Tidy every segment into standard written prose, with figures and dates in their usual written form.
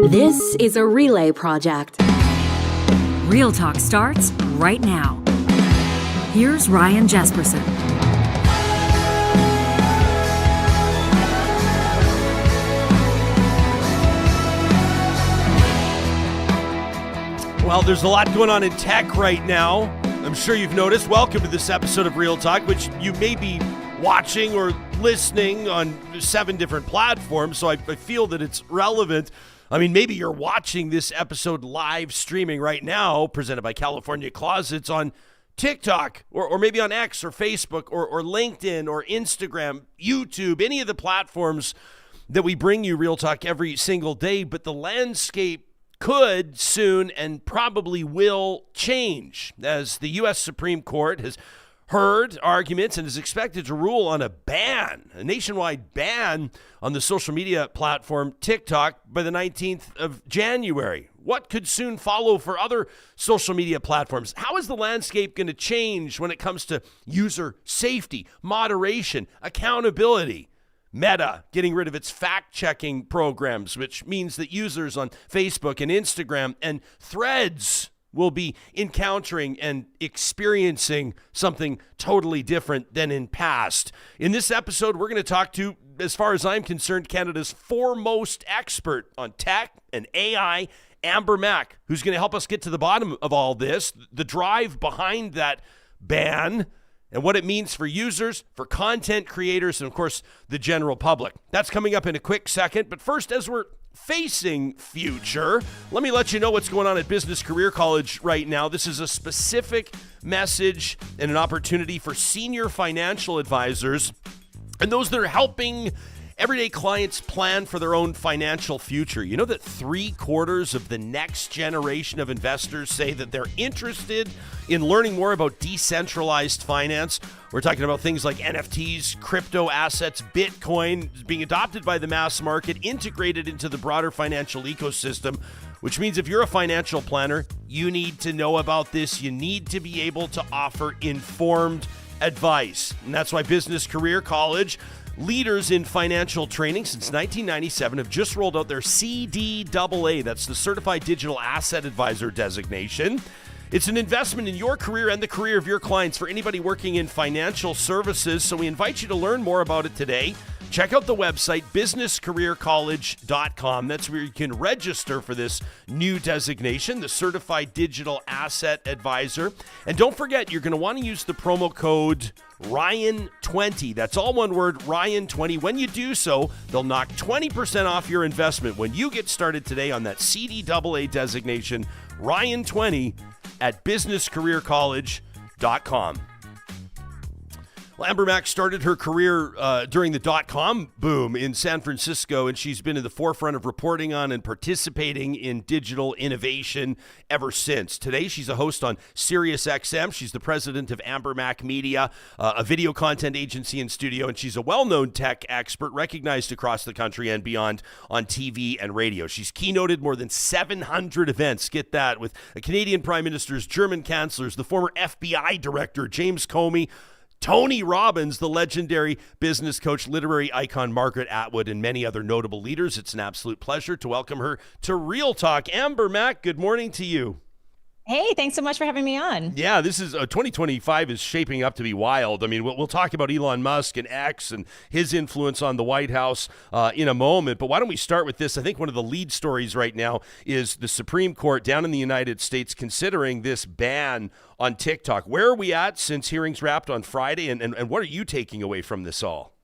This is a relay project. Real Talk starts right now. Here's Ryan Jespersen. Well, there's a lot going on in tech right now. I'm sure you've noticed. Welcome to this episode of Real Talk, which you may be watching or listening on 7 different platforms, so I feel that it's relevant. I mean, maybe you're watching this episode live streaming right now, presented by California Closets on TikTok, or maybe on X or Facebook or LinkedIn or Instagram, YouTube, any of the platforms that we bring you Real Talk every single day. But the landscape could soon and probably will change as the U.S. Supreme Court has heard arguments and is expected to rule on a nationwide ban on the social media platform TikTok by the 19th of January. What could soon follow for other social media platforms? How is the landscape going to change when it comes to user safety, moderation, accountability? Meta getting rid of its fact-checking programs, which means that users on Facebook and Instagram and Threads will be encountering and experiencing something totally different than in past. In this episode, we're going to talk to, as far as I'm concerned, Canada's foremost expert on tech and AI, Amber Mac, who's going to help us get to the bottom of all this, the drive behind that ban, and what it means for users, for content creators, and of course, the general public. That's coming up in a quick second. But first, as we're facing future, let me let you know what's going on at Business Career College right now. This is a specific message and an opportunity for senior financial advisors and those that are helping everyday clients plan for their own financial future. You know that 3/4 of the next generation of investors say that they're interested in learning more about decentralized finance. We're talking about things like NFTs, crypto assets, Bitcoin being adopted by the mass market, integrated into the broader financial ecosystem, which means if you're a financial planner, you need to know about this. You need to be able to offer informed advice. And that's why Business Career College, leaders in financial training since 1997, have just rolled out their CDAA. That's the Certified Digital Asset Advisor designation. It's an investment in your career and the career of your clients for anybody working in financial services. So we invite you to learn more about it today. Check out the website, businesscareercollege.com. That's where you can register for this new designation, the Certified Digital Asset Advisor. And don't forget, you're going to want to use the promo code Ryan20. That's all one word, Ryan20. When you do so, they'll knock 20% off your investment when you get started today on that CDAA designation, Ryan20 at businesscareercollege.com. Well, Amber Mac started her career during the dot-com boom in San Francisco, and she's been in the forefront of reporting on and participating in digital innovation ever since. Today, she's a host on SiriusXM. She's the president of Amber Mac Media, a video content agency and studio, and she's a well-known tech expert recognized across the country and beyond on TV and radio. She's keynoted more than 700 events, get that, with Canadian prime ministers, German chancellors, the former FBI director, James Comey, Tony Robbins, the legendary business coach, literary icon Margaret Atwood, and many other notable leaders. It's an absolute pleasure to welcome her to Real Talk. Amber Mac, good morning to you. Hey, thanks so much for having me on. Yeah, this is 2025 is shaping up to be wild. I mean, we'll talk about Elon Musk and X and his influence on the White House in a moment. But why don't we start with this? I think one of the lead stories right now is the Supreme Court down in the United States considering this ban on TikTok. Where are we at since hearings wrapped on Friday? And what are you taking away from this all?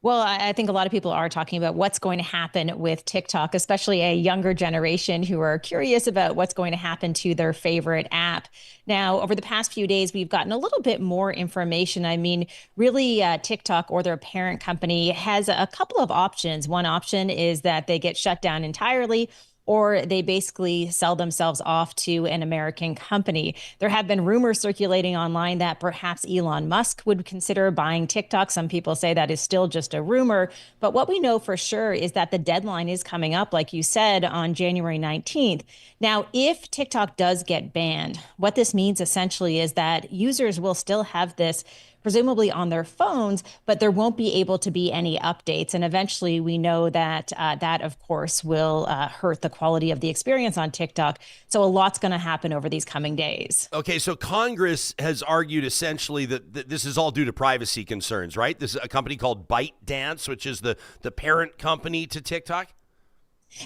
Well, I think a lot of people are talking about what's going to happen with TikTok, especially a younger generation who are curious about what's going to happen to their favorite app. Now, over the past few days, we've gotten a little bit more information. I mean, really, TikTok or their parent company has a couple of options. One option is that they get shut down entirely, or they basically sell themselves off to an American company. There have been rumors circulating online that perhaps Elon Musk would consider buying TikTok. Some people say that is still just a rumor. But what we know for sure is that the deadline is coming up, like you said, on January 19th. Now, if TikTok does get banned, what this means essentially is that users will still have this presumably on their phones, but there won't be able to be any updates. And eventually we know that that, of course, will hurt the quality of the experience on TikTok. So a lot's going to happen over these coming days. Okay, so Congress has argued essentially that this is all due to privacy concerns, right? This is a company called ByteDance, which is the parent company to TikTok.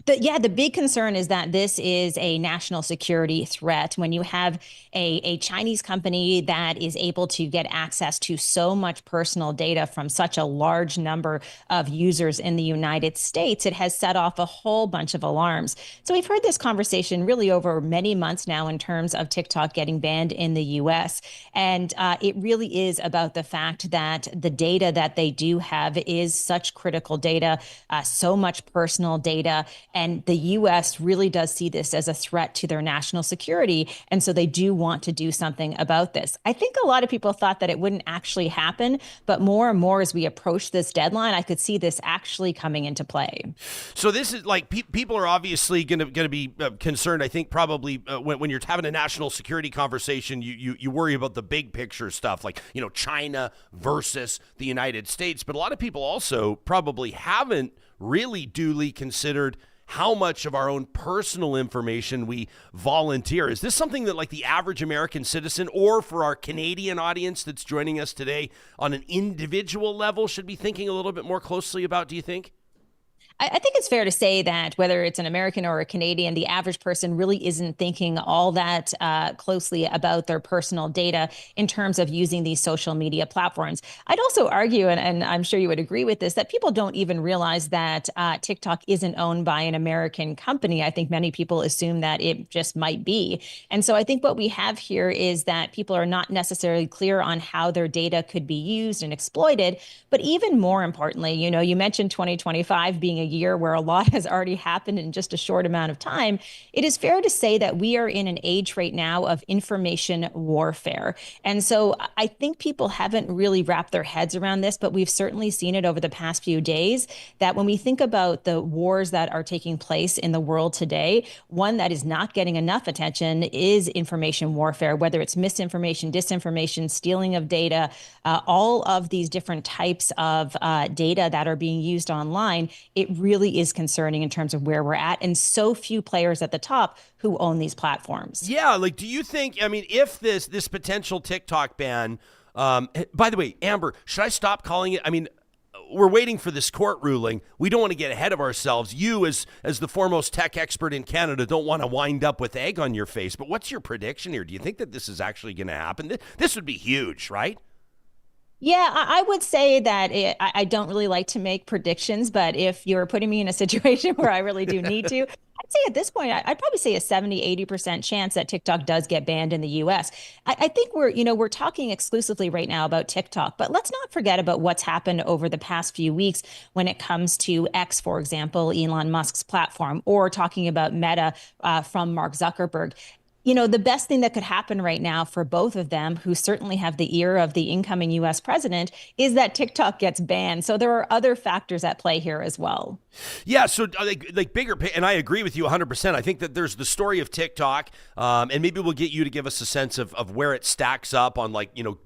The big concern is that this is a national security threat. When you have a Chinese company that is able to get access to so much personal data from such a large number of users in the United States, it has set off a whole bunch of alarms. So we've heard this conversation really over many months now in terms of TikTok getting banned in the US. And it really is about the fact that the data that they do have is such critical data, so much personal data. And the U.S. really does see this as a threat to their national security. And so they do want to do something about this. I think a lot of people thought that it wouldn't actually happen, but more and more as we approach this deadline, I could see this actually coming into play. So this is like people are obviously going to be concerned. I think probably when you're having a national security conversation, you worry about the big picture stuff like, China versus the United States. But a lot of people also probably haven't really duly considered how much of our own personal information we volunteer. Is this something that like the average American citizen, or for our Canadian audience that's joining us today on an individual level, should be thinking a little bit more closely about, do you think? I think it's fair to say that whether it's an American or a Canadian, the average person really isn't thinking all that closely about their personal data in terms of using these social media platforms. I'd also argue, and I'm sure you would agree with this, that people don't even realize that TikTok isn't owned by an American company. I think many people assume that it just might be. And so I think what we have here is that people are not necessarily clear on how their data could be used and exploited. But even more importantly, you mentioned 2025 being a year where a lot has already happened in just a short amount of time. It is fair to say that we are in an age right now of information warfare. And so I think people haven't really wrapped their heads around this, but we've certainly seen it over the past few days, that when we think about the wars that are taking place in the world today, one that is not getting enough attention is information warfare, whether it's misinformation, disinformation, stealing of data, all of these different types of data that are being used online. It really is concerning in terms of where we're at, and so few players at the top who own these platforms. Yeah, like, do you think, if this potential TikTok ban, by the way, Amber, should I stop calling it? We're waiting for this court ruling. We don't want to get ahead of ourselves. You, as the foremost tech expert in Canada, don't want to wind up with egg on your face. But what's your prediction here? Do you think that this is actually going to happen? This would be huge, right? Yeah, I would say that I don't really like to make predictions, but if you're putting me in a situation where I really do need to, I'd say at this point, I'd probably say a 70-80% chance that TikTok does get banned in the US. I think we're talking exclusively right now about TikTok, but let's not forget about what's happened over the past few weeks when it comes to X, for example, Elon Musk's platform, or talking about Meta from Mark Zuckerberg. The best thing that could happen right now for both of them, who certainly have the ear of the incoming U.S. president, is that TikTok gets banned. So there are other factors at play here as well. Yeah, so like bigger, and I agree with you 100%. I think that there's the story of TikTok, and maybe we'll get you to give us a sense of where it stacks up on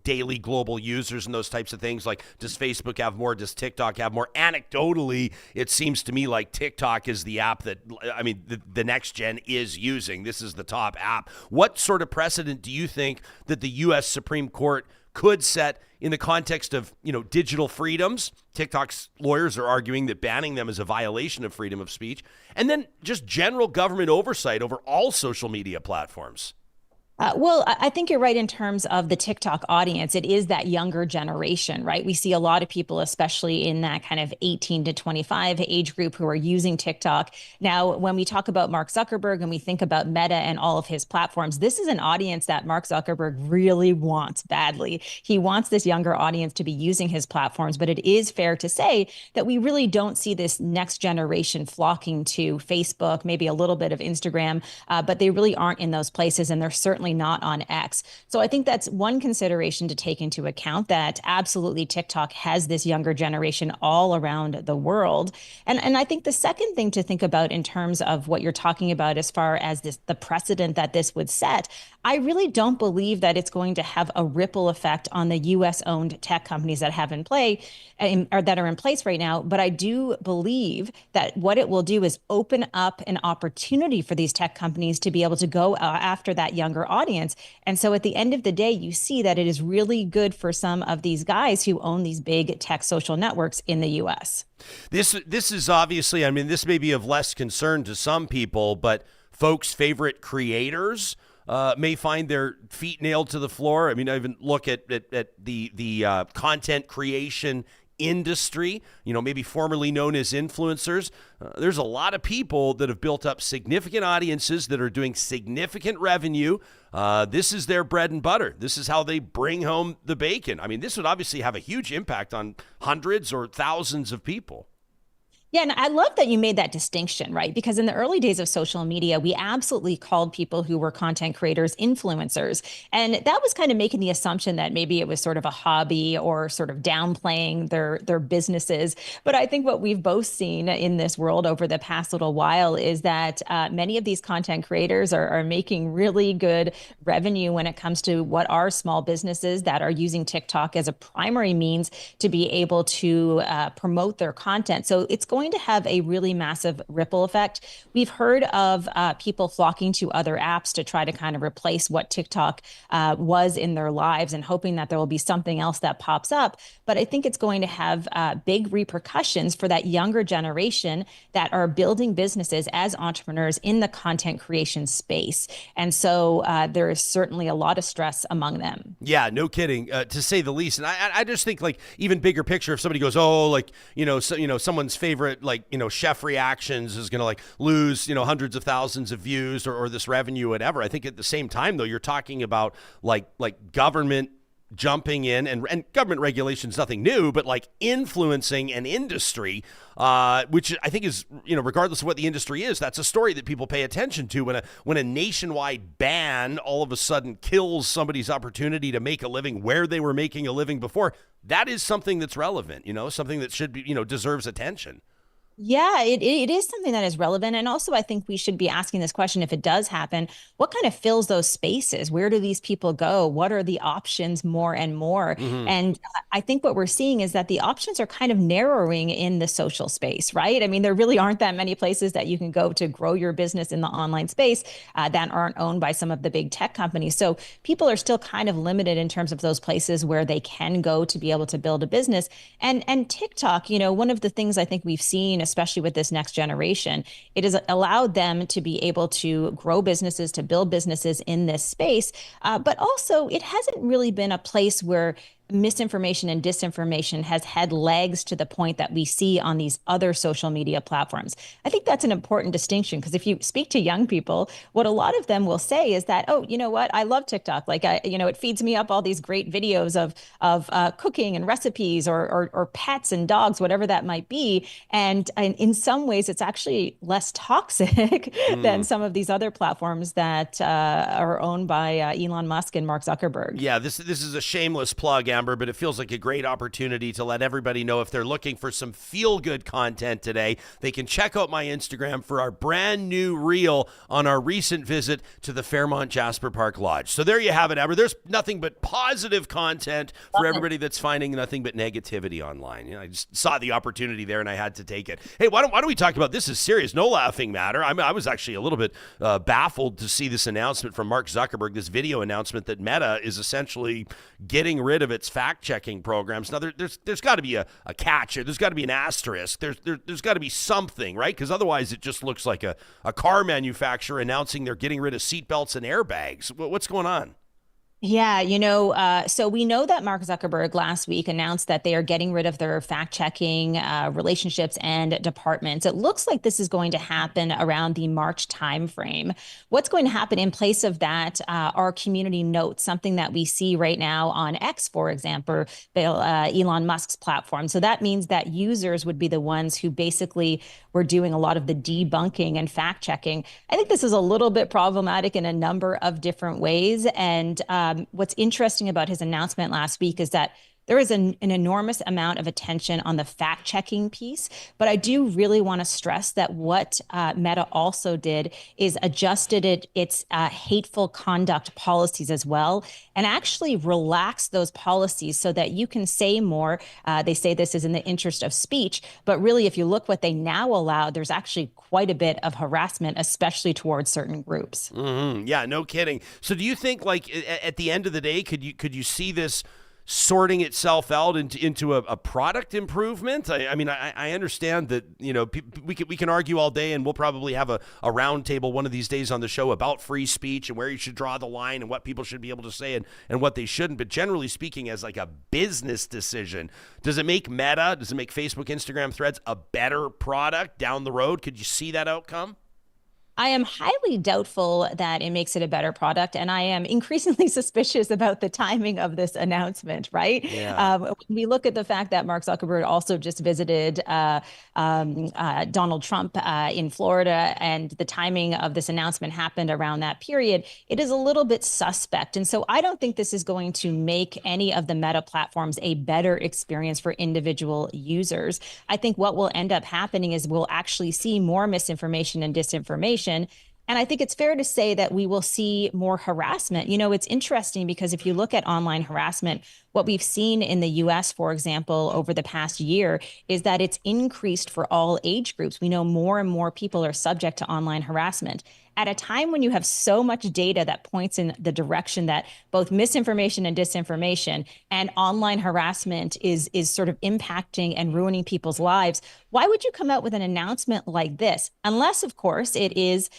daily global users and those types of things. Like, does Facebook have more? Does TikTok have more? Anecdotally, it seems to me like TikTok is the app that, the next gen is using. This is the top app. What sort of precedent do you think that the U.S. Supreme Court could set in the context of, digital freedoms? TikTok's lawyers are arguing that banning them is a violation of freedom of speech. And then just general government oversight over all social media platforms. Well, I think you're right in terms of the TikTok audience. It is that younger generation, right? We see a lot of people, especially in that kind of 18 to 25 age group, who are using TikTok. Now, when we talk about Mark Zuckerberg and we think about Meta and all of his platforms, this is an audience that Mark Zuckerberg really wants badly. He wants this younger audience to be using his platforms, but it is fair to say that we really don't see this next generation flocking to Facebook, maybe a little bit of Instagram, but they really aren't in those places, and they're certainly certainly not on X. So I think that's one consideration to take into account, that absolutely TikTok has this younger generation all around the world. And I think the second thing to think about in terms of what you're talking about as far as the precedent that this would set, I really don't believe that it's going to have a ripple effect on the US owned tech companies that have in play or that are in place right now. But I do believe that what it will do is open up an opportunity for these tech companies to be able to go after that younger audience. And so at the end of the day, you see that it is really good for some of these guys who own these big tech social networks in the US. This is obviously, I mean, this may be of less concern to some people, but folks' favorite creators may find their feet nailed to the floor. I mean, I even look at the content creation industry, maybe formerly known as influencers. There's a lot of people that have built up significant audiences that are doing significant revenue. This is their bread and butter. This is how they bring home the bacon. I mean, this would obviously have a huge impact on hundreds or thousands of people. Yeah, and I love that you made that distinction, right? Because in the early days of social media, we absolutely called people who were content creators influencers. And that was kind of making the assumption that maybe it was sort of a hobby or sort of downplaying their businesses. But I think what we've both seen in this world over the past little while is that many of these content creators are making really good revenue when it comes to what are small businesses that are using TikTok as a primary means to be able to promote their content. So it's going to have a really massive ripple effect. We've heard of people flocking to other apps to try to kind of replace what TikTok was in their lives and hoping that there will be something else that pops up. But I think it's going to have big repercussions for that younger generation that are building businesses as entrepreneurs in the content creation space. And so there is certainly a lot of stress among them. Yeah, no kidding, to say the least. And I just think, like, even bigger picture, if somebody goes, oh, like, someone's favorite, like, chef reactions is going to, like, lose, hundreds of thousands of views or this revenue, whatever. I think at the same time, though, you're talking about like government jumping in and government regulation is nothing new, but like influencing an industry, which I think is, regardless of what the industry is, that's a story that people pay attention to. When a nationwide ban all of a sudden kills somebody's opportunity to make a living where they were making a living before, that is something that's relevant, something that should be, deserves attention. Yeah, it is something that is relevant. And also, I think we should be asking this question, if it does happen, what kind of fills those spaces? Where do these people go? What are the options more and more? Mm-hmm. And I think what we're seeing is that the options are kind of narrowing in the social space, right? I mean, there really aren't that many places that you can go to grow your business in the online space that aren't owned by some of the big tech companies. So people are still kind of limited in terms of those places where they can go to be able to build a business. And TikTok, one of the things I think we've seen, especially with this next generation, it has allowed them to be able to grow businesses, to build businesses in this space. But also, it hasn't really been a place where misinformation and disinformation has had legs to the point that we see on these other social media platforms. I think that's an important distinction, because if you speak to young people, what a lot of them will say is that, oh, you know what, I love TikTok. Like, it feeds me up all these great videos of cooking and recipes or pets and dogs, whatever that might be. And in some ways, it's actually less toxic than some of these other platforms that are owned by Elon Musk and Mark Zuckerberg. Yeah, this is a shameless plug, Amber, but it feels like a great opportunity to let everybody know, if they're looking for some feel-good content today, they can check out my Instagram for our brand new reel on our recent visit to the Fairmont Jasper Park Lodge. So there you have it, Amber. There's nothing but positive content for everybody that's finding nothing but negativity online. I just saw the opportunity there and I had to take it. Hey, why don't we talk about this? Is serious, no laughing matter. I mean, I was actually a little bit baffled to see this announcement from Mark Zuckerberg, this video announcement that Meta is essentially getting rid of its fact-checking programs. Now, there's got to be a catch here. There's got to be an asterisk. There's got to be something, right? Because otherwise it just looks like a car manufacturer announcing they're getting rid of seatbelts and airbags. What's going on? Yeah, so we know that Mark Zuckerberg last week announced that they are getting rid of their fact-checking relationships and departments. It looks like this is going to happen around the March timeframe. What's going to happen in place of that are community notes, something that we see right now on X, for example, Elon Musk's platform. So that means that users would be the ones who basically were doing a lot of the debunking and fact checking. I think this is a little bit problematic in a number of different ways. And what's interesting about his announcement last week is that there is an enormous amount of attention on the fact-checking piece, but I do really want to stress that what Meta also did is adjusted its hateful conduct policies as well, and actually relaxed those policies so that you can say more. They say this is in the interest of speech, but really, if you look what they now allow, there's actually quite a bit of harassment, especially towards certain groups. Mm-hmm. Yeah, no kidding. So do you think, like, at the end of the day, could you see this sorting itself out into a product improvement? I mean, I understand that, we can argue all day, and we'll probably have a round table one of these days on the show about free speech and where you should draw the line and what people should be able to say and what they shouldn't. But generally speaking, as like a business decision, does it make Meta, does it make Facebook, Instagram, Threads a better product down the road? Could you see that outcome? I am highly doubtful that it makes it a better product, and I am increasingly suspicious about the timing of this announcement, right? Yeah. When we look at the fact that Mark Zuckerberg also just visited Donald Trump in Florida, and the timing of this announcement happened around that period, it is a little bit suspect. And so I don't think this is going to make any of the Meta platforms a better experience for individual users. I think what will end up happening is we'll actually see more misinformation and disinformation. And I think it's fair to say that we will see more harassment. It's interesting because if you look at online harassment, what we've seen in the US, for example, over the past year is that it's increased for all age groups. We know more and more people are subject to online harassment. At a time when you have so much data that points in the direction that both misinformation and disinformation and online harassment is sort of impacting and ruining people's lives, why would you come out with an announcement like this? Unless, of course, it is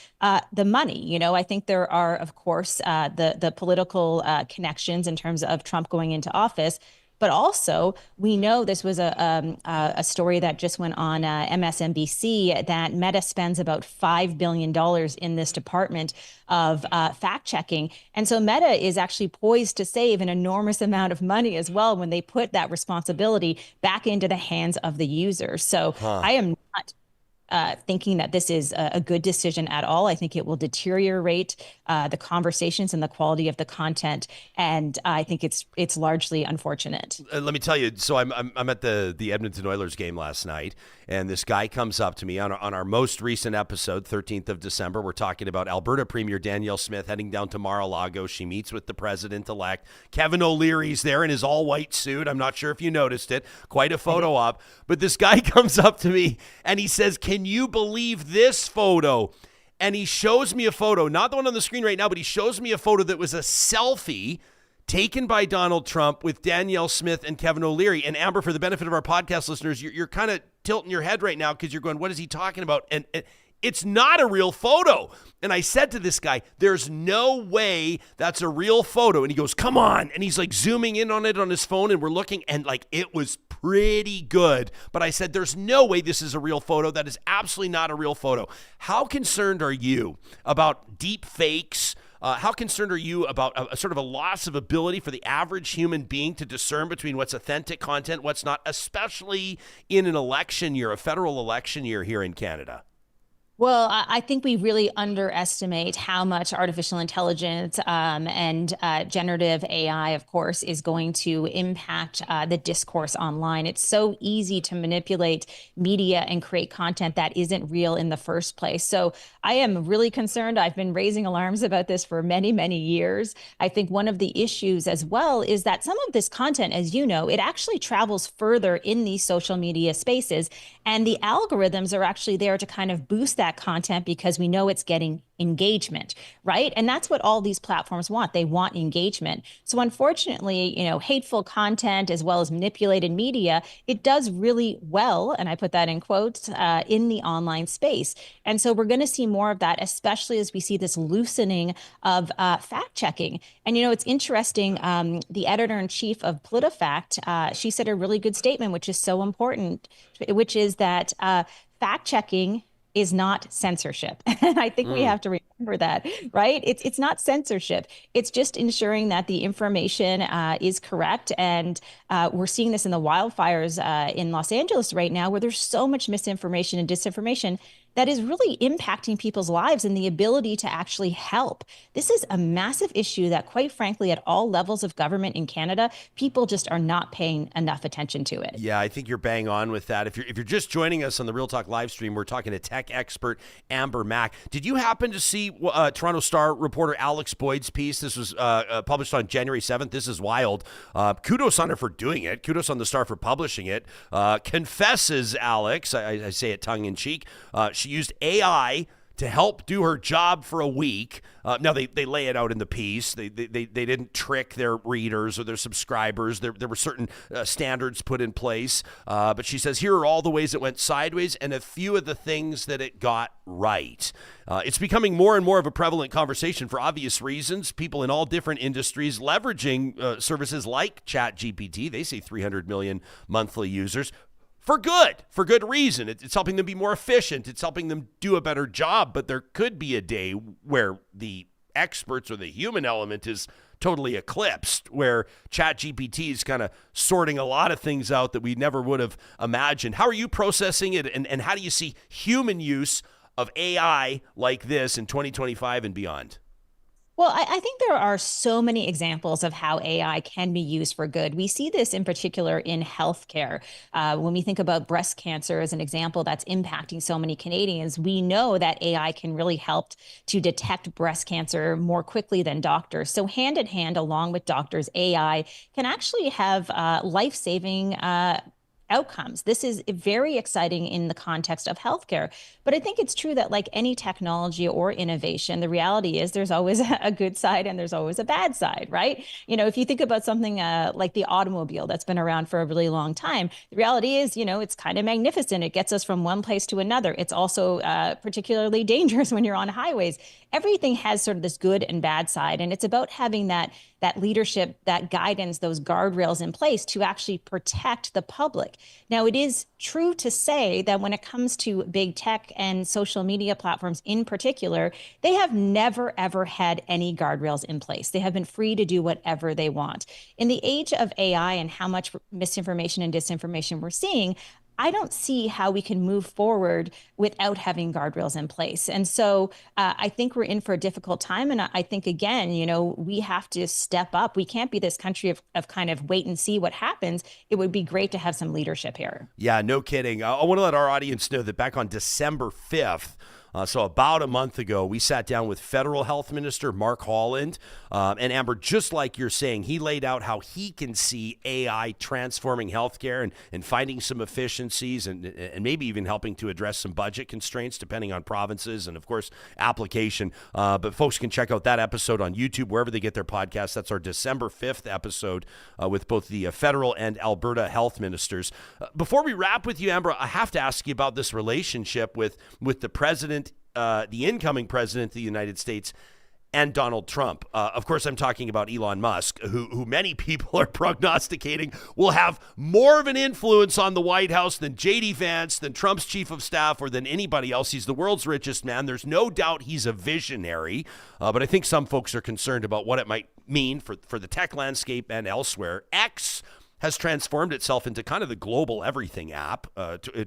the money. I think there are, of course, the political connections in terms of Trump going into office. But also, we know this was a story that just went on MSNBC that Meta spends about $5 billion in this department of fact checking. And so Meta is actually poised to save an enormous amount of money as well when they put that responsibility back into the hands of the users. So I am not thinking that this is a good decision at all. I think it will deteriorate the conversations and the quality of the content, and I think it's largely unfortunate. Let me tell you. So I'm at the Edmonton Oilers game last night, and this guy comes up to me on our most recent episode, 13th of December. We're talking about Alberta Premier Danielle Smith heading down to Mar-a-Lago. She meets with the president-elect. Kevin O'Leary's there in his all-white suit. I'm not sure if you noticed it. Quite a photo op. But this guy comes up to me, and he says, "Can you believe this photo?" And he shows me a photo, not the one on the screen right now, but he shows me a photo that was a selfie taken by Donald Trump with Danielle Smith and Kevin O'Leary. And Amber, for the benefit of our podcast listeners, you're kind of tilting your head right now because you're going, what is he talking about? And it's not a real photo. And I said to this guy, there's no way that's a real photo. And he goes, come on. And he's like zooming in on it on his phone, and we're looking, and like it was pretty good. But I said, there's no way this is a real photo. That is absolutely not a real photo. How concerned are you about deep fakes? How concerned are you about a sort of a loss of ability for the average human being to discern between what's authentic content, what's not, especially in an election year, a federal election year here in Canada? Well, I think we really underestimate how much artificial intelligence and generative AI, of course, is going to impact the discourse online. It's so easy to manipulate media and create content that isn't real in the first place. So I am really concerned. I've been raising alarms about this for many, many years. I think one of the issues as well is that some of this content, as you know, it actually travels further in these social media spaces. And the algorithms are actually there to kind of boost that content because we know it's getting engagement, right? And that's what all these platforms want. They want engagement. So unfortunately, hateful content as well as manipulated media, it does really well, and I put that in quotes, in the online space. And so we're going to see more of that, especially as we see this loosening of fact checking. And, it's interesting, the editor-in-chief of PolitiFact, she said a really good statement, which is so important, which is that fact checking is not censorship. And I think we have to remember that, right? It's not censorship. It's just ensuring that the information is correct. And we're seeing this in the wildfires in Los Angeles right now, where there's so much misinformation and disinformation that is really impacting people's lives and the ability to actually help. This is a massive issue that, quite frankly, at all levels of government in Canada, people just are not paying enough attention to it. Yeah, I think you're bang on with that. If you're just joining us on the Real Talk live stream, we're talking to tech expert Amber Mac. Did you happen to see Toronto Star reporter Alex Boyd's piece? This was published on January 7th. This is wild. Kudos on her for doing it. Kudos on the Star for publishing it. Confesses Alex, I say it tongue in cheek, she used AI to help do her job for a week. Now, they lay it out in the piece. They didn't trick their readers or their subscribers. There were certain standards put in place. But she says, here are all the ways it went sideways and a few of the things that it got right. It's becoming more and more of a prevalent conversation for obvious reasons. People in all different industries leveraging services like ChatGPT. They say 300 million monthly users. For good reason. It's helping them be more efficient. It's helping them do a better job. But there could be a day where the experts or the human element is totally eclipsed, where ChatGPT is kind of sorting a lot of things out that we never would have imagined. How are you processing it? And how do you see human use of AI like this in 2025 and beyond? Well, I think there are so many examples of how AI can be used for good. We see this in particular in healthcare. When we think about breast cancer as an example that's impacting so many Canadians, we know that AI can really help to detect breast cancer more quickly than doctors. So hand in hand, along with doctors, AI can actually have life-saving outcomes. This is very exciting in the context of healthcare. But I think it's true that, like any technology or innovation, the reality is there's always a good side and there's always a bad side, right? You know, if you think about something like the automobile that's been around for a really long time, the reality is, you know, it's kind of magnificent. It gets us from one place to another. It's also particularly dangerous when you're on highways. Everything has sort of this good and bad side. And it's about having that leadership, that guidance, those guardrails in place to actually protect the public. Now, it is true to say that when it comes to big tech and social media platforms in particular, they have never, ever had any guardrails in place. They have been free to do whatever they want. In the age of AI and how much misinformation and disinformation we're seeing, I don't see how we can move forward without having guardrails in place. And so I think we're in for a difficult time. And I think, again, you know, we have to step up. We can't be this country of kind of wait and see what happens. It would be great to have some leadership here. Yeah, no kidding. I want to let our audience know that back on December 5th, so about a month ago, we sat down with Federal Health Minister Mark Holland. And Amber, just like you're saying, he laid out how he can see AI transforming healthcare and finding some efficiencies and maybe even helping to address some budget constraints depending on provinces and, of course, application. But folks can check out that episode on YouTube, wherever they get their podcasts. That's our December 5th episode with both the federal and Alberta health ministers. Before we wrap with you, Amber, I have to ask you about this relationship with the president, the incoming president of the United States, and Donald Trump. Of course, I'm talking about Elon Musk, who many people are prognosticating will have more of an influence on the White House than J.D. Vance, than Trump's chief of staff, or than anybody else. He's the world's richest man. There's no doubt he's a visionary, but I think some folks are concerned about what it might mean for the tech landscape and elsewhere. X has transformed itself into kind of the global everything app.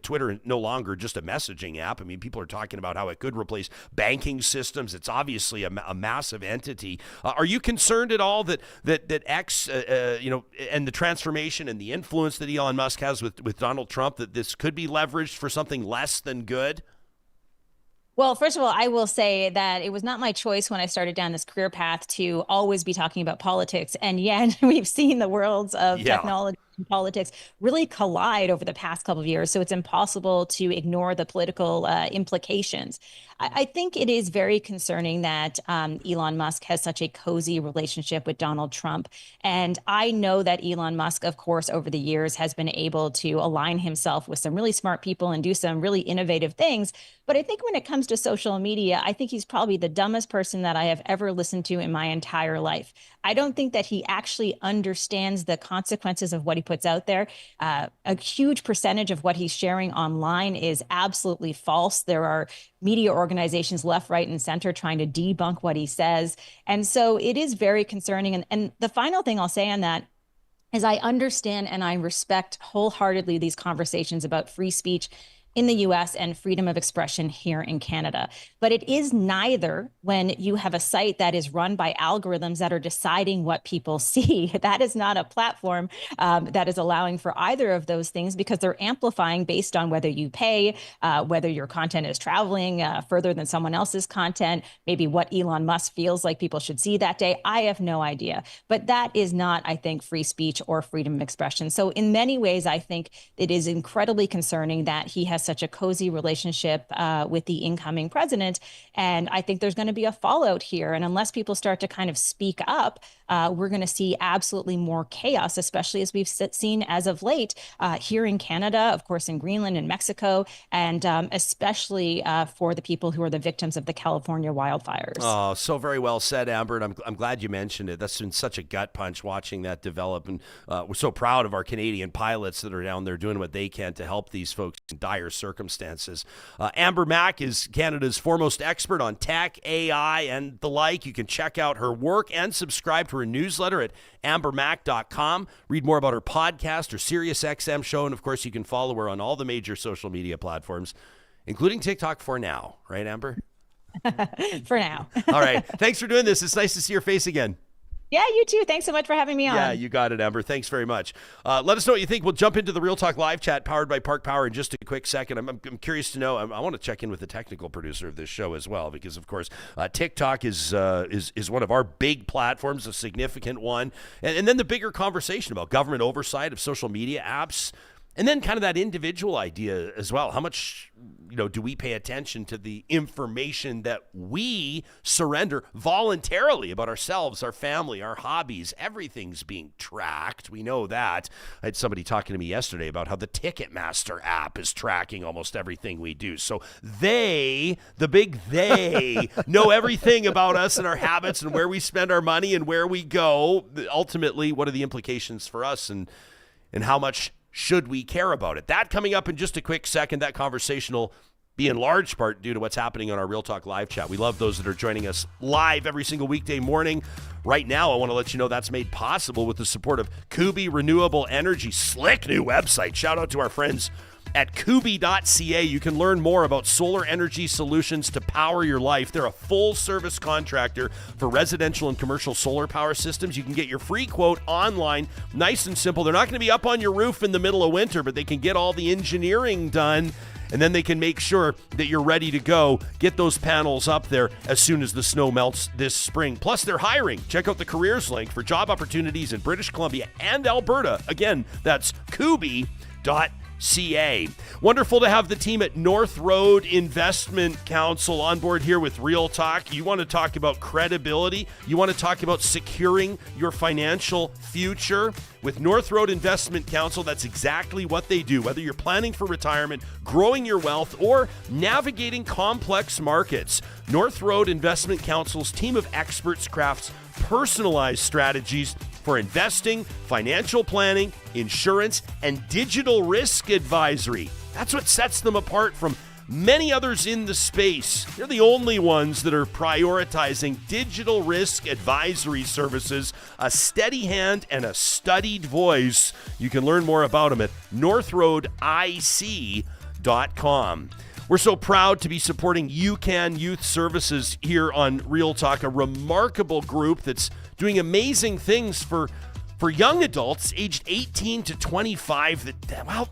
Twitter no longer just a messaging app. I mean, people are talking about how it could replace banking systems. It's obviously a massive entity. Are you concerned at all that X, and the transformation and the influence that Elon Musk has with Donald Trump, that this could be leveraged for something less than good? Well, first of all, I will say that it was not my choice when I started down this career path to always be talking about politics. And yet we've seen the worlds of technology and politics really collide over the past couple of years. So it's impossible to ignore the political implications. I think it is very concerning that Elon Musk has such a cozy relationship with Donald Trump. And I know that Elon Musk, of course, over the years has been able to align himself with some really smart people and do some really innovative things. But I think when it comes to social media, I think he's probably the dumbest person that I have ever listened to in my entire life. I don't think that he actually understands the consequences of what he puts out there. A huge percentage of what he's sharing online is absolutely false. There are media organizations left, right, and center trying to debunk what he says. And so it is very concerning. And the final thing I'll say on that is I understand and I respect wholeheartedly these conversations about free speech in the US and freedom of expression here in Canada. But it is neither when you have a site that is run by algorithms that are deciding what people see. That is not a platform that is allowing for either of those things, because they're amplifying based on whether you pay, whether your content is traveling further than someone else's content, maybe what Elon Musk feels like people should see that day. I have no idea. But that is not, I think, free speech or freedom of expression. So in many ways, I think it is incredibly concerning that he has such a cozy relationship with the incoming president. And I think there's going to be a fallout here. And unless people start to kind of speak up, we're going to see absolutely more chaos, especially as we've seen as of late here in Canada, of course, in Greenland and Mexico, and especially for the people who are the victims of the California wildfires. Oh, so very well said, Amber. And I'm glad you mentioned it. That's been such a gut punch watching that develop. And we're so proud of our Canadian pilots that are down there doing what they can to help these folks in dire circumstances. Amber Mac is Canada's foremost expert on tech, AI, and the like. You can check out her work and subscribe to her newsletter at ambermac.com. Read more about her podcast, her SiriusXM show, and of course you can follow her on all the major social media platforms, including TikTok for now. Right, Amber? For now. All right. Thanks for doing this. It's nice to see your face again. Yeah, you too. Thanks so much for having me on. Yeah, you got it, Amber. Thanks very much. Let us know what you think. We'll jump into the Real Talk live chat powered by Park Power in just a quick second. I'm curious to know. I want to check in with the technical producer of this show as well, because of course TikTok is one of our big platforms, a significant one, and then the bigger conversation about government oversight of social media apps. And then kind of that individual idea as well. How much, do we pay attention to the information that we surrender voluntarily about ourselves, our family, our hobbies? Everything's being tracked. We know that. I had somebody talking to me yesterday about how the Ticketmaster app is tracking almost everything we do. So the big they, know everything about us and our habits and where we spend our money and where we go. Ultimately, what are the implications for us and how much should we care about it? That coming up in just a quick second. That conversation will be in large part due to what's happening on our Real Talk live chat. We love those that are joining us live every single weekday morning. Right now, I want to let you know that's made possible with the support of Kubi Renewable Energy. Slick new website. Shout out to our friends at kubi.ca. You can learn more about solar energy solutions to power your life. They're a full-service contractor for residential and commercial solar power systems. You can get your free quote online. Nice and simple. They're not going to be up on your roof in the middle of winter, but they can get all the engineering done, and then they can make sure that you're ready to go. Get those panels up there as soon as the snow melts this spring. Plus, they're hiring. Check out the careers link for job opportunities in British Columbia and Alberta. Again, that's kubi.ca. Wonderful to have the team at North Road Investment Council on board here with Real Talk. You want to talk about credibility? You want to talk about securing your financial future? With North Road Investment Council, that's exactly what they do. Whether you're planning for retirement, growing your wealth, or navigating complex markets, North Road Investment Council's team of experts crafts personalized strategies for investing, financial planning, insurance, and digital risk advisory. That's what sets them apart from many others in the space. They're the only ones that are prioritizing digital risk advisory services, a steady hand and a studied voice. You can learn more about them at northroadic.com. We're so proud to be supporting UCAN Youth Services here on Real Talk, a remarkable group that's doing amazing things for young adults aged 18 to 25 that,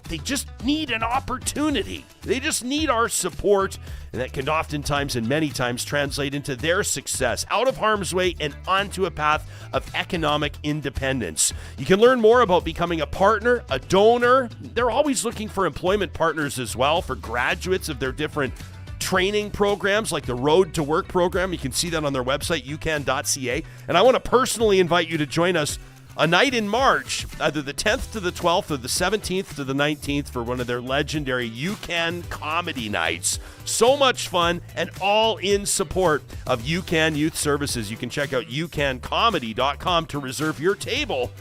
they just need an opportunity. They just need our support, and that can oftentimes and many times translate into their success, out of harm's way and onto a path of economic independence. You can learn more about becoming a partner, a donor. They're always looking for employment partners as well for graduates of their different training programs like the Road to Work program. You can see that on their website, ucan.ca. And I want to personally invite you to join us a night in March, either the 10th to the 12th or the 17th to the 19th for one of their legendary UCAN comedy nights. So much fun, and all in support of UCAN Youth Services. You can check out ucancomedy.com to reserve your table,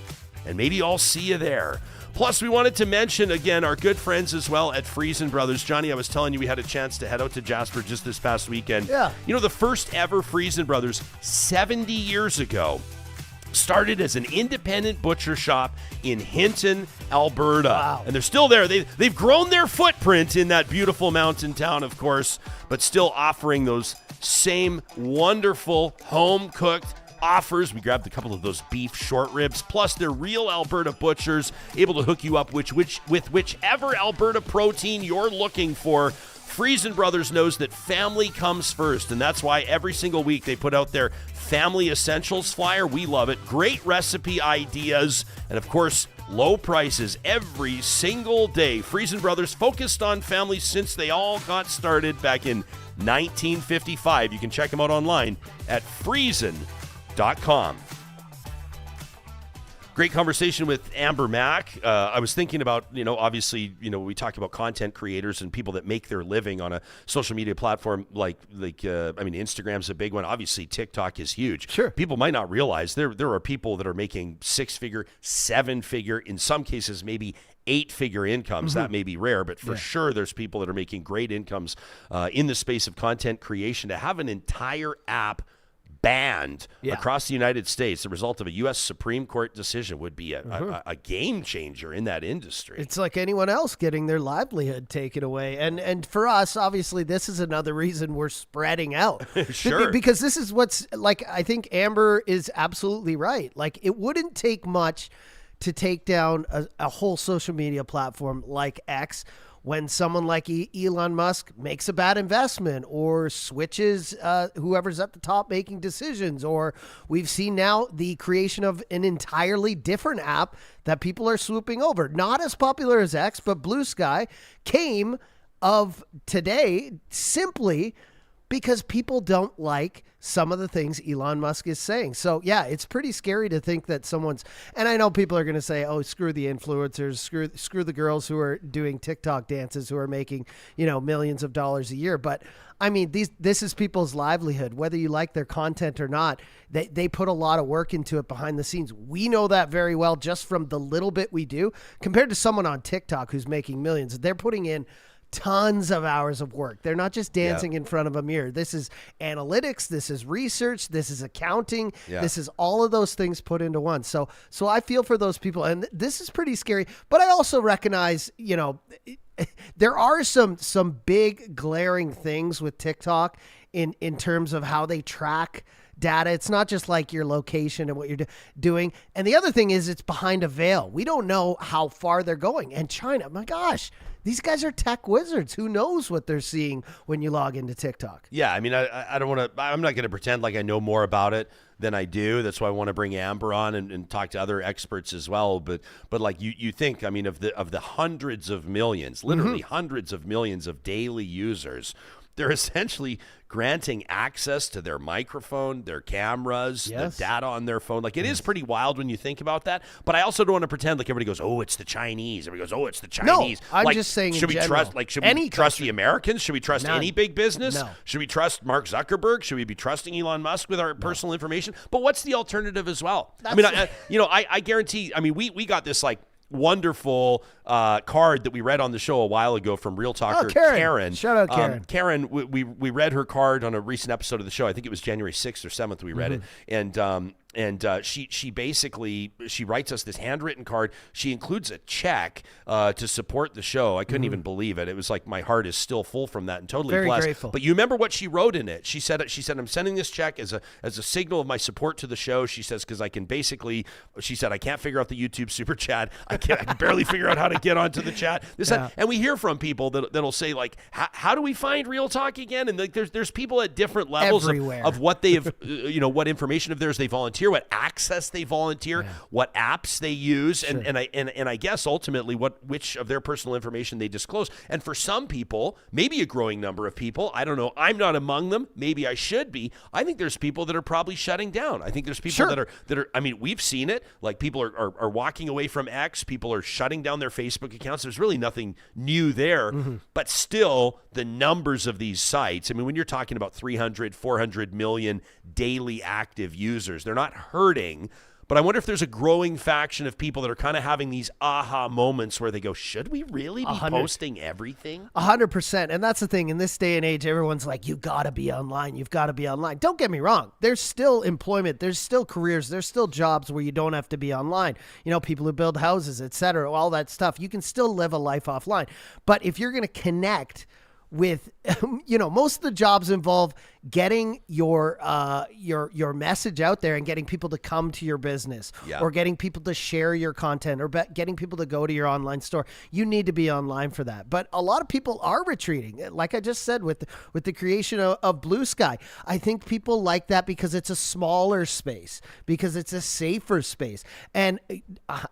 and maybe I'll see you there. Plus, we wanted to mention, again, our good friends as well at Friesen Brothers. Johnny, I was telling you we had a chance to head out to Jasper just this past weekend. Yeah. You know, the first ever Friesen Brothers, 70 years ago, started as an independent butcher shop in Hinton, Alberta. Wow. And they're still there. They've grown their footprint in that beautiful mountain town, of course, but still offering those same wonderful home-cooked offers. We grabbed a couple of those beef short ribs. Plus, they're real Alberta butchers, able to hook you up with whichever Alberta protein you're looking for. Friesen Brothers knows that family comes first, and that's why every single week they put out their Family Essentials flyer. We love it. Great recipe ideas, and of course, low prices every single day. Friesen Brothers focused on families since they all got started back in 1955. You can check them out online at friesen.com. Great conversation with Amber Mac. I was thinking about, obviously, we talk about content creators and people that make their living on a social media platform like Instagram's a big one. Obviously, TikTok is huge. Sure. People might not realize there are people that are making 6-figure, 7-figure, in some cases maybe 8-figure incomes. That may be rare, but for sure there's people that are making great incomes in the space of content creation. To have an entire app banned across the United States, the result of a U.S. Supreme Court decision, would be a game changer in that industry. It's like anyone else getting their livelihood taken away. And for us, obviously, this is another reason we're spreading out. Sure. Because this is what's, like, I think Amber is absolutely right. Like, it wouldn't take much to take down a whole social media platform like X when someone like Elon Musk makes a bad investment or switches whoever's at the top making decisions. Or we've seen now the creation of an entirely different app that people are swooping over. Not as popular as X, but Blue Sky came of today simply because people don't like some of the things Elon Musk is saying. So yeah, it's pretty scary to think that and I know people are going to say, oh, screw the influencers, screw the girls who are doing TikTok dances who are making, millions of dollars a year. But I mean, this is people's livelihood, whether you like their content or not. They put a lot of work into it behind the scenes. We know that very well just from the little bit we do compared to someone on TikTok who's making millions. They're putting in tons of hours of work. They're not just dancing in front of a mirror. This is analytics. This is research. This is accounting. Yeah. This is all of those things put into one. So I feel for those people, and this is pretty scary. But I also recognize, there are some big glaring things with TikTok in terms of how they track data. It's not just like your location and what you're doing. And the other thing is it's behind a veil. We don't know how far they're going. And China, my gosh, these guys are tech wizards. Who knows what they're seeing when you log into TikTok? Yeah, I mean, I don't want to. I'm not going to pretend like I know more about it than I do. That's why I want to bring Amber on and talk to other experts as well. But like you think, I mean, of the hundreds of millions, literally hundreds of millions of daily users, they're essentially granting access to their microphone, their cameras, the data on their phone. Like, it is pretty wild when you think about that. But I also don't want to pretend like everybody goes, oh, it's the Chinese. Everybody goes, oh, it's the Chinese. No, I'm just saying should in we general. Should we trust the Americans? Should we trust any big business? No. Should we trust Mark Zuckerberg? Should we be trusting Elon Musk with our personal information? But what's the alternative as well? I mean, I guarantee, I mean, we got this like wonderful card that we read on the show a while ago from Real Talker Karen. Shout out Karen. Karen, we read her card on a recent episode of the show. I think it was January 6th or 7th we read it. And she basically, she writes us this handwritten card. She includes a check to support the show. I couldn't even believe it. It was like my heart is still full from that and totally Very blessed. grateful. But you remember what she wrote in it? She said I'm sending this check as a signal of my support to the show. She says, because I can basically, she said, I can't figure out the YouTube super chat. I can barely figure out how to get onto the chat. And we hear from people that'll say like, how do we find Real Talk again? And like, there's people at different levels of what they've, what information of theirs they volunteer, what access they volunteer, what apps they use, and I guess ultimately which of their personal information they disclose. And for some people, maybe a growing number of people, I don't know, I'm not among them, maybe I should be. I think there's people that are probably shutting down. I think there's people that are, I mean, we've seen it, like people are walking away from X, people are shutting down their Facebook accounts. There's really nothing new there, but still the numbers of these sites, I mean, when you're talking about 300, 400 million daily active users, they're not hurting, But I wonder if there's a growing faction of people that are kind of having these aha moments where they go, should we really be posting everything? 100%. And that's the thing. In this day and age, everyone's like, you got to be online. You've got to be online. Don't get me wrong. There's still employment. There's still careers. There's still jobs where you don't have to be online. You know, people who build houses, etc., all that stuff. You can still live a life offline. But if you're going to connect with, you know, most of the jobs involve getting your message out there and getting people to come to your business, or getting people to share your content, or getting people to go to your online store. You need to be online for that. But a lot of people are retreating. Like I just said, with the creation of Blue Sky, I think people like that because it's a smaller space, because it's a safer space. And am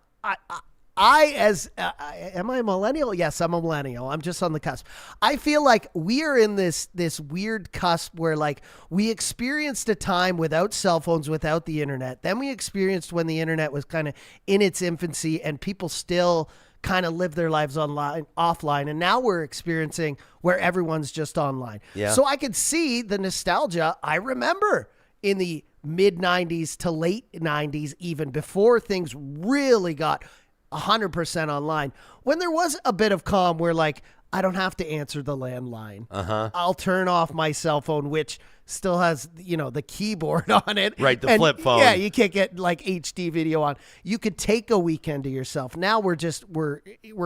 I a millennial? Yes, I'm a millennial. I'm just on the cusp. I feel like we are in this weird cusp where, like, we experienced a time without cell phones, without the internet. Then we experienced when the internet was kind of in its infancy and people still kind of live their lives offline. And now we're experiencing where everyone's just online. Yeah. So I could see the nostalgia. I remember in the mid 90s to late 90s, even before things really got 100% online, when there was a bit of calm where, like, I don't have to answer the landline. I'll turn off my cell phone, which still has, you know, the keyboard on it. Right, the flip phone. Yeah, you can't get like HD video on. You could take a weekend to yourself. Now we're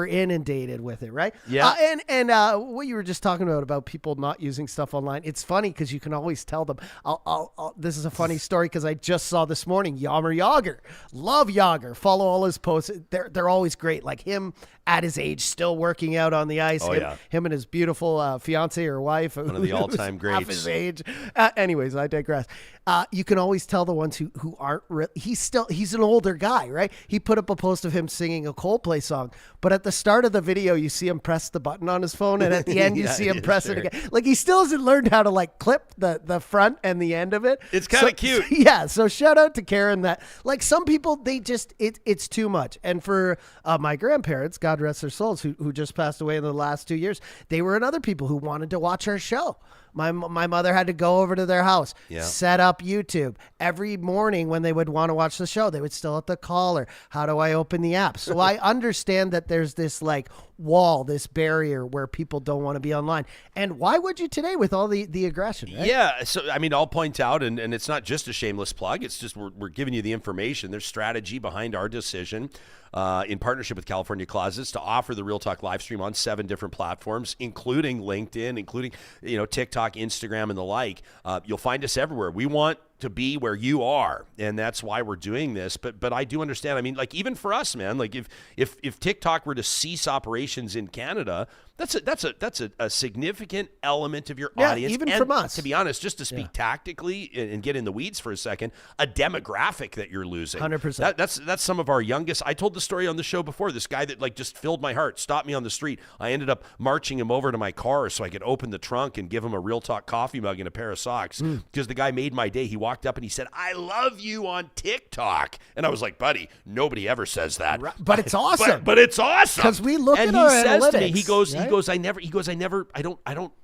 inundated with it, right? Yeah. And what you were just talking about people not using stuff online. It's funny because you can always tell them. This is a funny story because I just saw this morning Yammer Yager. Love Yager. Follow all his posts. They're always great. Like him at his age, still working out on the ice. Him and his beautiful fiance or wife. One of the all-time greats. Half his age. Anyways, I digress. You can always tell the ones who aren't he's an older guy, right? He put up a post of him singing a Coldplay song, but at the start of the video, you see him press the button on his phone, and at the end, you see him press it again. Like, he still hasn't learned how to, like, clip the front and the end of it. It's kind of cute. Yeah, so shout out to Karen that, like, some people, they just, it's too much. And for my grandparents, God rest their souls, who just passed away in the last 2 years, they were another people who wanted to watch our show. My mother had to go over to their house, set up YouTube. Every morning when they would want to watch the show, they would still have to call her. How do I open the app? So I understand that there's this, like, wall, this barrier where people don't want to be online. And why would you today with all the aggression, right? Yeah. So, I mean, I'll point out, and it's not just a shameless plug. It's just we're giving you the information. There's strategy behind our decision in partnership with California Closets to offer the Real Talk live stream on 7 different platforms, including LinkedIn, including, you know, TikTok, Instagram, and the like. You'll find us everywhere. We want to be where you are, and that's why we're doing this. But I do understand. I mean, like, even for us, man, like if TikTok were to cease operations in Canada, that's a significant element of your audience. Even and, from us. To be honest, just to speak tactically and get in the weeds for a second, a demographic that you're losing. 100%. That's some of our youngest. I told the story on the show before. This guy that, like, just filled my heart, stopped me on the street. I ended up marching him over to my car so I could open the trunk and give him a Real Talk coffee mug and a pair of socks because the guy made my day. He walked up and he said, "I love you on TikTok." And I was like, "Buddy, nobody ever says that." But it's awesome. But it's awesome. Because we look and at our he says analytics. to me,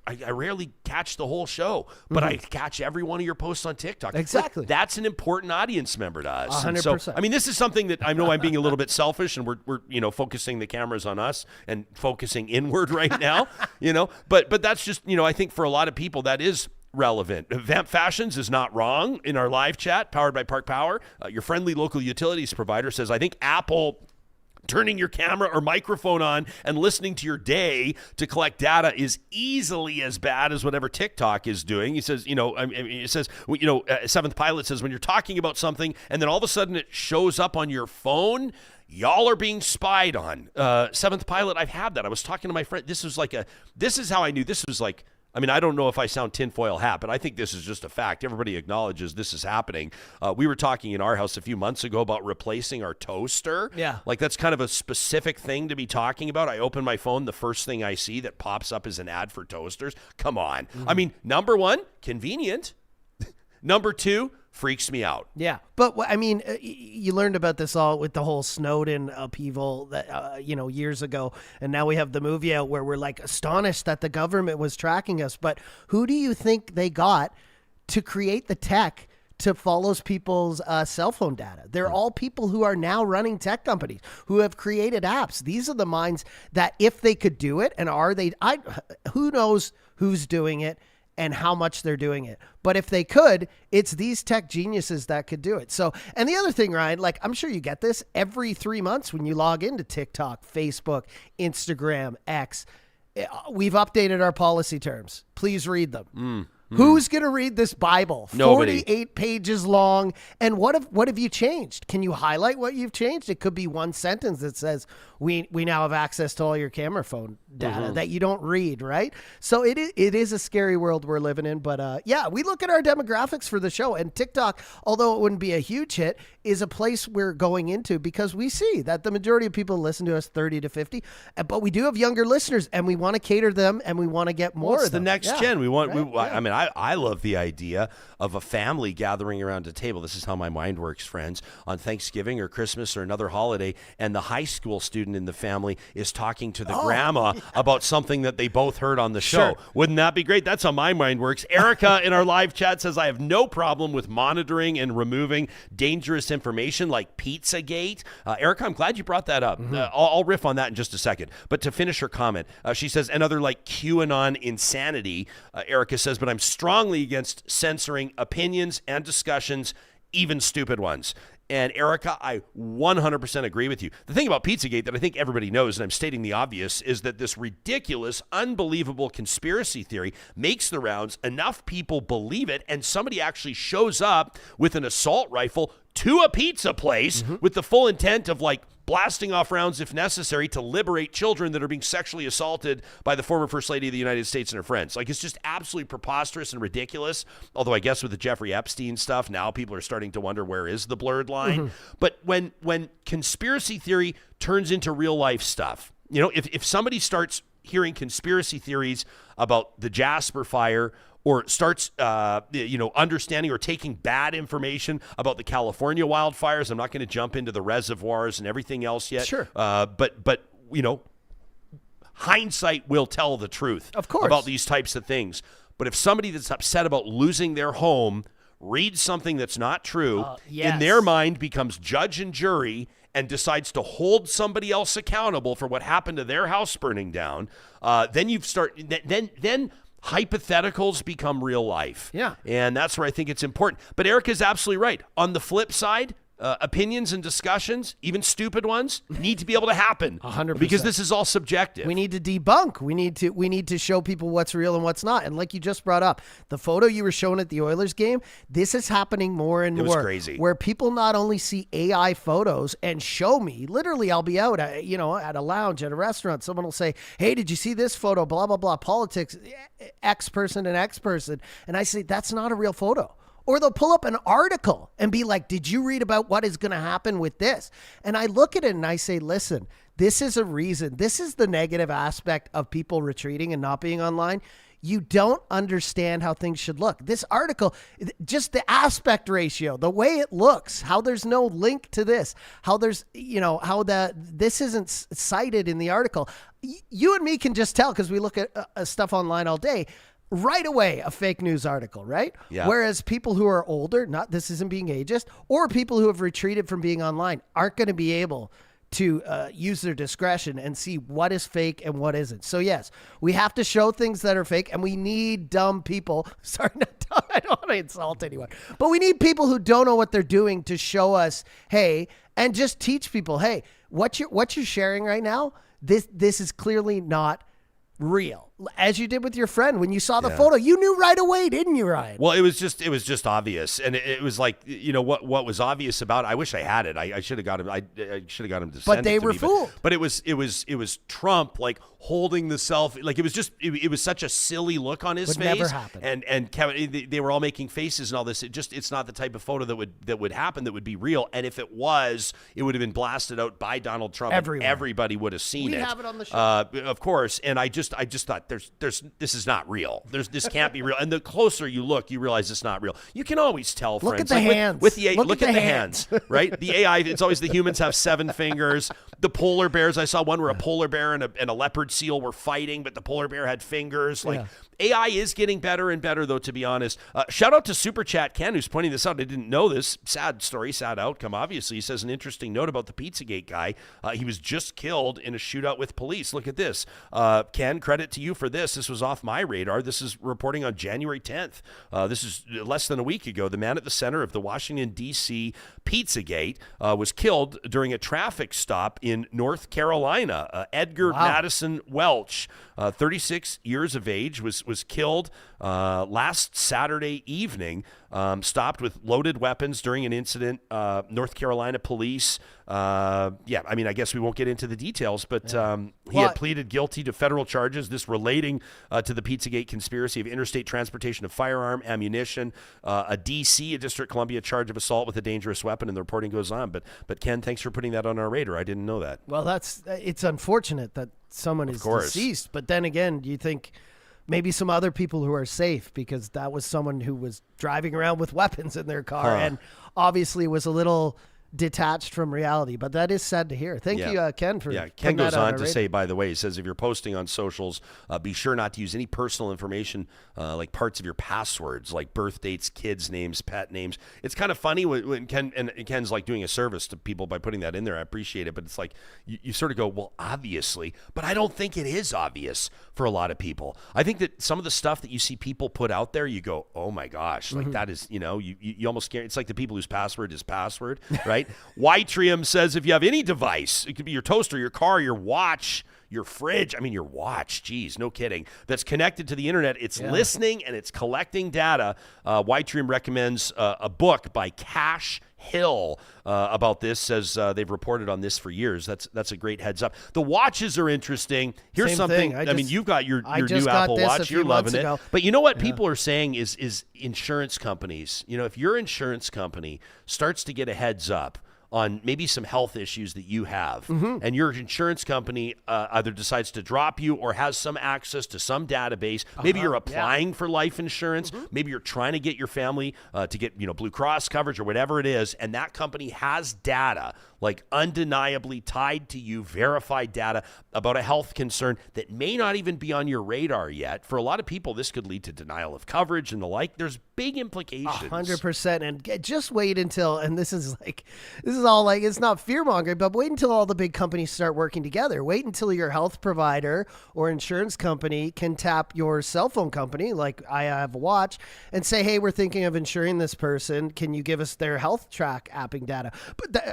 I rarely catch the whole show, but I catch every one of your posts on TikTok. Exactly. Like, that's an important audience member to us. 100%. And so, I mean, this is something that I know I'm being a little bit selfish, and we're you know, focusing the cameras on us and focusing inward right now, you know, but that's just, you know, I think for a lot of people that is relevant. Vamp Fashions is not wrong in our live chat, powered by Park Power. Your friendly local utilities provider says, I think Apple turning your camera or microphone on and listening to your day to collect data is easily as bad as whatever TikTok is doing. He says, you know, it says, you know, Seventh Pilot says, when you're talking about something and then all of a sudden it shows up on your phone, y'all are being spied on. Seventh Pilot, I've had that. I was talking to my friend. This is how I knew this was like, I mean, I don't know if I sound tinfoil hat, but I think this is just a fact. Everybody acknowledges this is happening. We were talking in our house a few months ago about replacing our toaster. Yeah. Like, that's kind of a specific thing to be talking about. I open my phone, the first thing I see that pops up is an ad for toasters. Come on. Mm-hmm. I mean, number one, convenient. Number two, freaks me out. Yeah. But I mean, you learned about this all with the whole Snowden upheaval that, you know, years ago. And now we have the movie out where we're like astonished that the government was tracking us. But who do you think they got to create the tech follow people's cell phone data. They're all people who are now running tech companies, who have created apps. These are the minds that if they could do it, and who knows who's doing it and how much they're doing it. But if they could, it's these tech geniuses that could do it. So, and the other thing, Ryan, like I'm sure you get this every 3 months when you log into TikTok, Facebook, Instagram, X, we've updated our policy terms. Please read them. Who's going to read this Bible? Nobody. 48 pages long. And what have you changed? Can you highlight what you've changed? It could be one sentence that says, we now have access to all your camera phone data that you don't read, right? So it is a scary world we're living in. But yeah, we look at our demographics for the show. And TikTok, although it wouldn't be a huge hit, is a place we're going into because we see that the majority of people listen to us 30 to 50. But we do have younger listeners, and we want to cater them, and we want to get more of them. The next gen. We want. Right? I mean, I love the idea of a family gathering around a table. This is how my mind works, friends. On Thanksgiving or Christmas or another holiday, and the high school student in the family is talking to the grandma about something that they both heard on the show. Sure. Wouldn't that be great? That's how my mind works. Erica in our live chat says, I have no problem with monitoring and removing dangerous information like Pizzagate. Erica, I'm glad you brought that up. I'll riff on that in just a second. But to finish her comment, she says, and other like QAnon insanity, Erica says, but I'm strongly against censoring opinions and discussions, even stupid ones. And Erica, I 100% agree with you. The thing about Pizzagate that I think everybody knows, and I'm stating the obvious, is that this ridiculous, unbelievable conspiracy theory makes the rounds. Enough people believe it, and somebody actually shows up with an assault rifle to a pizza place with the full intent of like blasting off rounds if necessary to liberate children that are being sexually assaulted by the former First Lady of the United States and her friends. Like, it's just absolutely preposterous and ridiculous. Although I guess with the Jeffrey Epstein stuff, now people are starting to wonder where is the blurred line. But when conspiracy theory turns into real life stuff, you know, if somebody starts hearing conspiracy theories about the Jasper fire or starts, understanding or taking bad information about the California wildfires. I'm not going to jump into the reservoirs and everything else yet. Sure. But hindsight will tell the truth, of course, about these types of things. But if somebody that's upset about losing their home reads something that's not true, in their mind becomes judge and jury and decides to hold somebody else accountable for what happened to their house burning down, then hypotheticals become real life. Yeah. And that's where I think it's important. But Erica's absolutely right. On the flip side, opinions and discussions, even stupid ones, need to be able to happen. 100%. Because this is all subjective. We need to debunk. We need to show people what's real and what's not. And like you just brought up, the photo you were showing at the Oilers game, this is happening more and more. It was crazy. Where people not only see AI photos and show me, literally I'll be out at a lounge, at a restaurant, someone will say, hey, did you see this photo? Blah, blah, blah, politics, X person and X person. And I say, that's not a real photo. Or they'll pull up an article and be like, did you read about what is going to happen with this? And I look at it and I say, listen, this is a reason. This is the negative aspect of people retreating and not being online. You don't understand how things should look. This article, just the aspect ratio, the way it looks, how there's no link to this, how there's, this isn't cited in the article. You and me can just tell because we look at stuff online all day. Right away, a fake news article, right? Yeah. Whereas people who are older, this isn't being ageist, or people who have retreated from being online aren't going to be able to use their discretion and see what is fake and what isn't. So yes, we have to show things that are fake, and we need dumb people. Sorry, I don't want to insult anyone, but we need people who don't know what they're doing to show us, hey, and just teach people, hey, what you're sharing right now, this is clearly not real. As you did with your friend when you saw the photo, you knew right away, didn't you, Ryan? Well, it was just obvious, and it was like, what was obvious about it. I wish I had it. I should have got him. I should have got him to send it to me. But they were fooled. But it was Trump like holding the selfie. Like it was such a silly look on his face. Never happen. And Kevin, they were all making faces and all this. It's not the type of photo that would happen, that would be real. And if it was, it would have been blasted out by Donald Trump. Everywhere. And everybody would have seen it. We have it on the show. Of course. And I just thought, what? This is not real. This can't be real. And the closer you look, you realize it's not real. You can always tell, friends. Look at the hands. With the look at the hands, right? The AI, it's always the humans have 7 fingers. The polar bears, I saw one where a polar bear and a leopard seal were fighting, but the polar bear had fingers. Like, AI is getting better and better, though, to be honest. Shout out to Super Chat Ken, who's pointing this out. I didn't know this. Sad story, sad outcome, obviously. He says an interesting note about the Pizzagate guy. He was just killed in a shootout with police. Look at this. Ken, credit to you for this. This was off my radar. This is reporting on January 10th. This is less than a week ago. The man at the center of the Washington, D.C. Pizzagate was killed during a traffic stop in North Carolina. Edgar Madison Welch, 36 years of age, was killed last Saturday evening, stopped with loaded weapons during an incident. North Carolina police, I guess we won't get into the details, but he had pleaded guilty to federal charges, this relating to the Pizzagate conspiracy of interstate transportation of firearm, ammunition, a District Columbia charge of assault with a dangerous weapon, and the reporting goes on. But Ken, thanks for putting that on our radar. I didn't know that. Well, it's unfortunate that someone is deceased, but then again, you think maybe some other people who are safe, because that was someone who was driving around with weapons in their car and obviously was a little detached from reality. But that is sad to hear. Thank you, Ken, for Ken goes on to say, by the way, he says, if you're posting on socials, be sure not to use any personal information like parts of your passwords, like birth dates, kids' names, pet names. It's kind of funny when Ken's like doing a service to people by putting that in there. I appreciate it, but it's like you sort of go, well, obviously, but I don't think it is obvious for a lot of people. I think that some of the stuff that you see people put out there, you go, oh my gosh, like that is, you almost can't. It's like the people whose password is password, right? Ytrium says if you have any device, it could be your toaster, your car, your watch, your fridge, your watch, geez, no kidding, that's connected to the internet, it's listening and it's collecting data. Ytrium recommends a book by Cash Hill about this, says they've reported on this for years. That's a great heads up. The watches are interesting. Here's Same something. thing. You've got your new Apple Watch. You're loving it. But you know what people are saying is insurance companies. If your insurance company starts to get a heads up on maybe some health issues that you have, and your insurance company either decides to drop you or has some access to some database. Maybe you're applying for life insurance. Maybe you're trying to get your family to get Blue Cross coverage or whatever it is, and that company has data, like undeniably tied to you, verified data about a health concern that may not even be on your radar yet. For a lot of people, this could lead to denial of coverage and the like. There's big implications. 100%. And just wait until, and this is all like, it's not fear mongering, but wait until all the big companies start working together. Wait until your health provider or insurance company can tap your cell phone company, like I have a watch, and say, hey, we're thinking of insuring this person. Can you give us their health track apping data,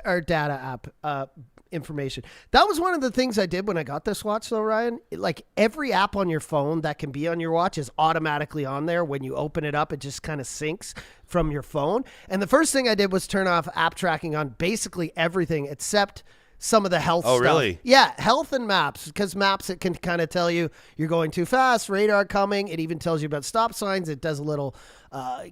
or data app information? That was one of the things I did when I got this watch, though, Ryan. Like, every app on your phone that can be on your watch is automatically on there. When you open it up, it just kind of syncs from your phone. And the first thing I did was turn off app tracking on basically everything except some of the health stuff. Oh, really? Yeah, health and maps, because maps, it can kind of tell you you're going too fast, radar coming. It even tells you about stop signs. It does a little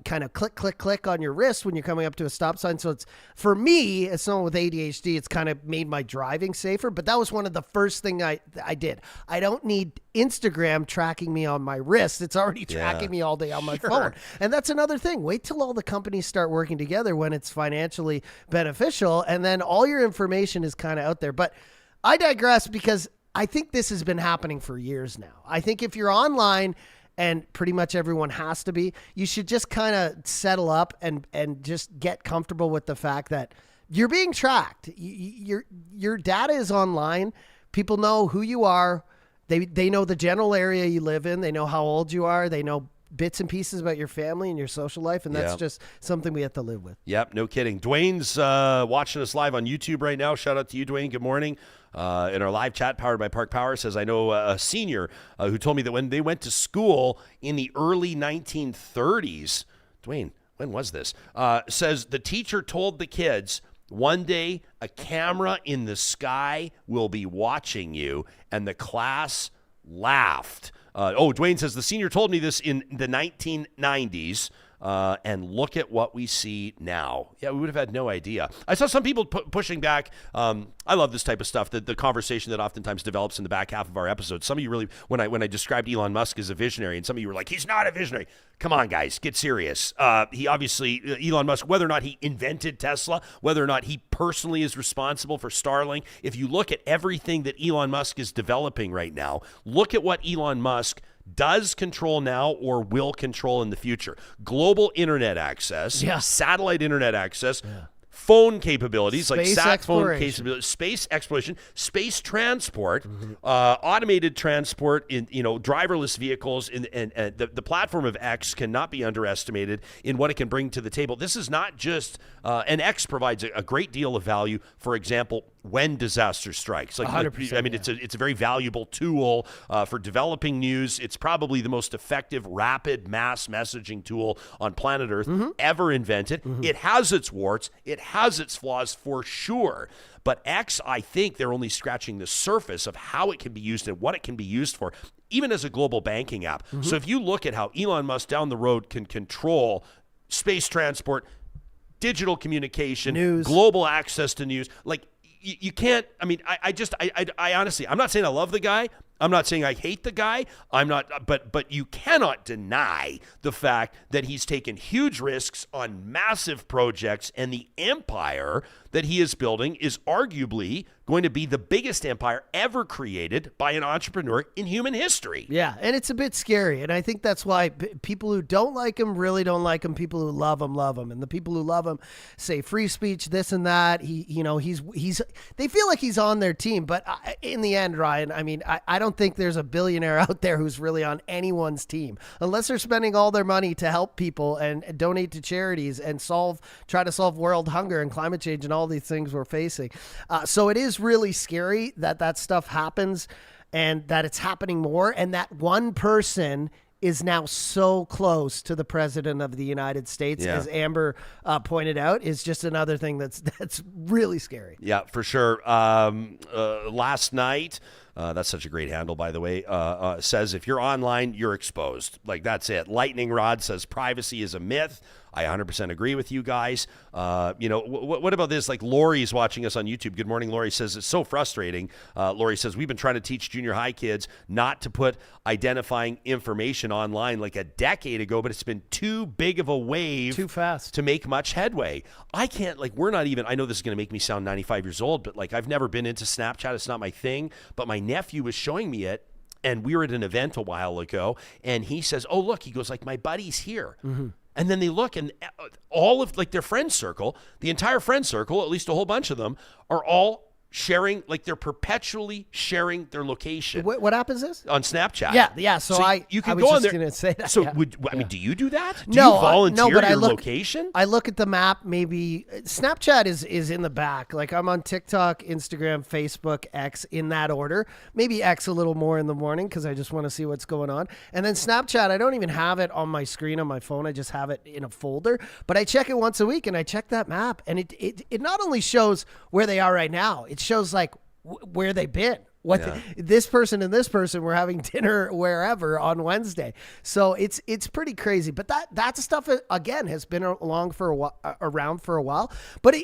kind of click, click, click on your wrist when you're coming up to a stop sign. So it's, for me, as someone with ADHD, it's kind of made my driving safer. But that was one of the first thing I did. I don't need Instagram tracking me on my wrist. It's already tracking me all day on my phone. And that's another thing. Wait till all the companies start working together when it's financially beneficial, and then all your information is kind of out there. But I digress, because I think this has been happening for years now. I think if you're online, and pretty much everyone has to be, you should just kind of settle up and just get comfortable with the fact that you're being tracked. Your data is online. People know who you are. They know the general area you live in. They know how old you are. They know bits and pieces about your family and your social life, and that's just something we have to live with. Yep, no kidding. Dwayne's watching us live on YouTube right now. Shout out to you, Dwayne. Good morning. In our live chat powered by Park Power, says, I know a senior who told me that when they went to school in the early 1930s, Dwayne, when was this? Says the teacher told the kids, one day a camera in the sky will be watching you, and the class laughed. Dwayne says the senior told me this in the 1990s. and look at what we see now. Yeah, we would have had no idea. I saw some people pushing back. I love this type of stuff, the conversation that oftentimes develops in the back half of our episodes. Some of you really, when I described Elon Musk as a visionary, and some of you were like, he's not a visionary. Come on, guys, get serious. He obviously, Elon Musk, whether or not he invented Tesla, whether or not he personally is responsible for Starlink, if you look at everything that Elon Musk is developing right now, look at what Elon Musk does control now or will control in the future. Global internet access, satellite internet access, phone capabilities, space like sat phone exploration. capabilities, space exploration, space transport, automated transport in driverless vehicles, and the platform of X cannot be underestimated in what it can bring to the table. This is not just and X provides a great deal of value. For example, when disaster strikes, 100%, I mean, it's a very valuable tool for developing news. It's probably the most effective, rapid mass messaging tool on planet Earth ever invented. It has its warts. It has its flaws for sure. But X, I think they're only scratching the surface of how it can be used and what it can be used for, even as a global banking app. So if you look at how Elon Musk down the road can control space transport, digital communication, news, global access to news, like you can't, I mean, I honestly, I'm not saying I love the guy. I'm not saying I hate the guy. But you cannot deny the fact that he's taken huge risks on massive projects, and the empire that he is building is arguably going to be the biggest empire ever created by an entrepreneur in human history. Yeah, and it's a bit scary, and I think that's why people who don't like him really don't like him. People who love him, and the people who love him say free speech, this and that. He's they feel like he's on their team, but in the end, Ryan, I mean, I don't think there's a billionaire out there who's really on anyone's team, unless they're spending all their money to help people and donate to charities and try to solve world hunger and climate change and all these things we're facing. So it is really scary that stuff happens, and that it's happening more, and that one person is now so close to the president of the United States, as Amber pointed out, is just another thing that's really scary. Yeah, for sure. Last night, that's such a great handle, by the way, says if you're online, you're exposed. Like, that's it. Lightning Rod says privacy is a myth. I 100% agree with you guys. What about this? Like, Lori's watching us on YouTube. Good morning, Lori says, it's so frustrating. Lori says, we've been trying to teach junior high kids not to put identifying information online like a decade ago, but it's been too big of a wave. Too fast. To make much headway. I can't, we're not even, I know this is going to make me sound 95 years old, but I've never been into Snapchat. It's not my thing, but my nephew was showing me it, and we were at an event a while ago, and he says, oh, look, he goes, my buddy's here. And then they look, and all of their friend circle, the entire friend circle, at least a whole bunch of them, are all sharing, they're perpetually sharing their location. What app is this? On Snapchat. Yeah. So you can I was go just on there. Going to say that. So yeah. do you do that? Do No, you volunteer but your I look, location? I look at the map. Maybe Snapchat is in the back. I'm on TikTok, Instagram, Facebook, X in that order. Maybe X a little more in the morning because I just want to see what's going on. And then Snapchat, I don't even have it on my screen on my phone. I just have it in a folder. But I check it once a week, and I check that map, and it not only shows where they are right now. It shows where they've been. This person and this person were having dinner wherever on Wednesday. So it's pretty crazy. But that stuff again has been around for a while. But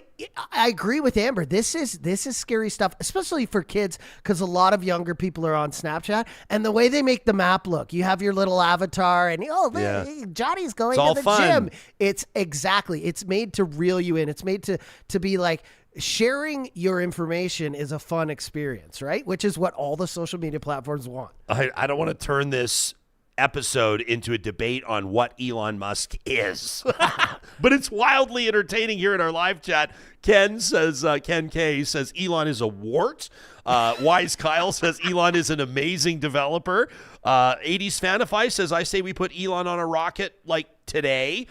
I agree with Amber. This is scary stuff, especially for kids, because a lot of younger people are on Snapchat, and the way they make the map look. You have your little avatar, and Johnny's going to the gym. It's made to reel you in. It's made to be like, sharing your information is a fun experience, right? Which is what all the social media platforms want. I don't want to turn this episode into a debate on what Elon Musk is, but it's wildly entertaining here in our live chat. Ken K says Elon is a wart. Wise Kyle says Elon is an amazing developer. 80s Fanify says, I say we put Elon on a rocket today.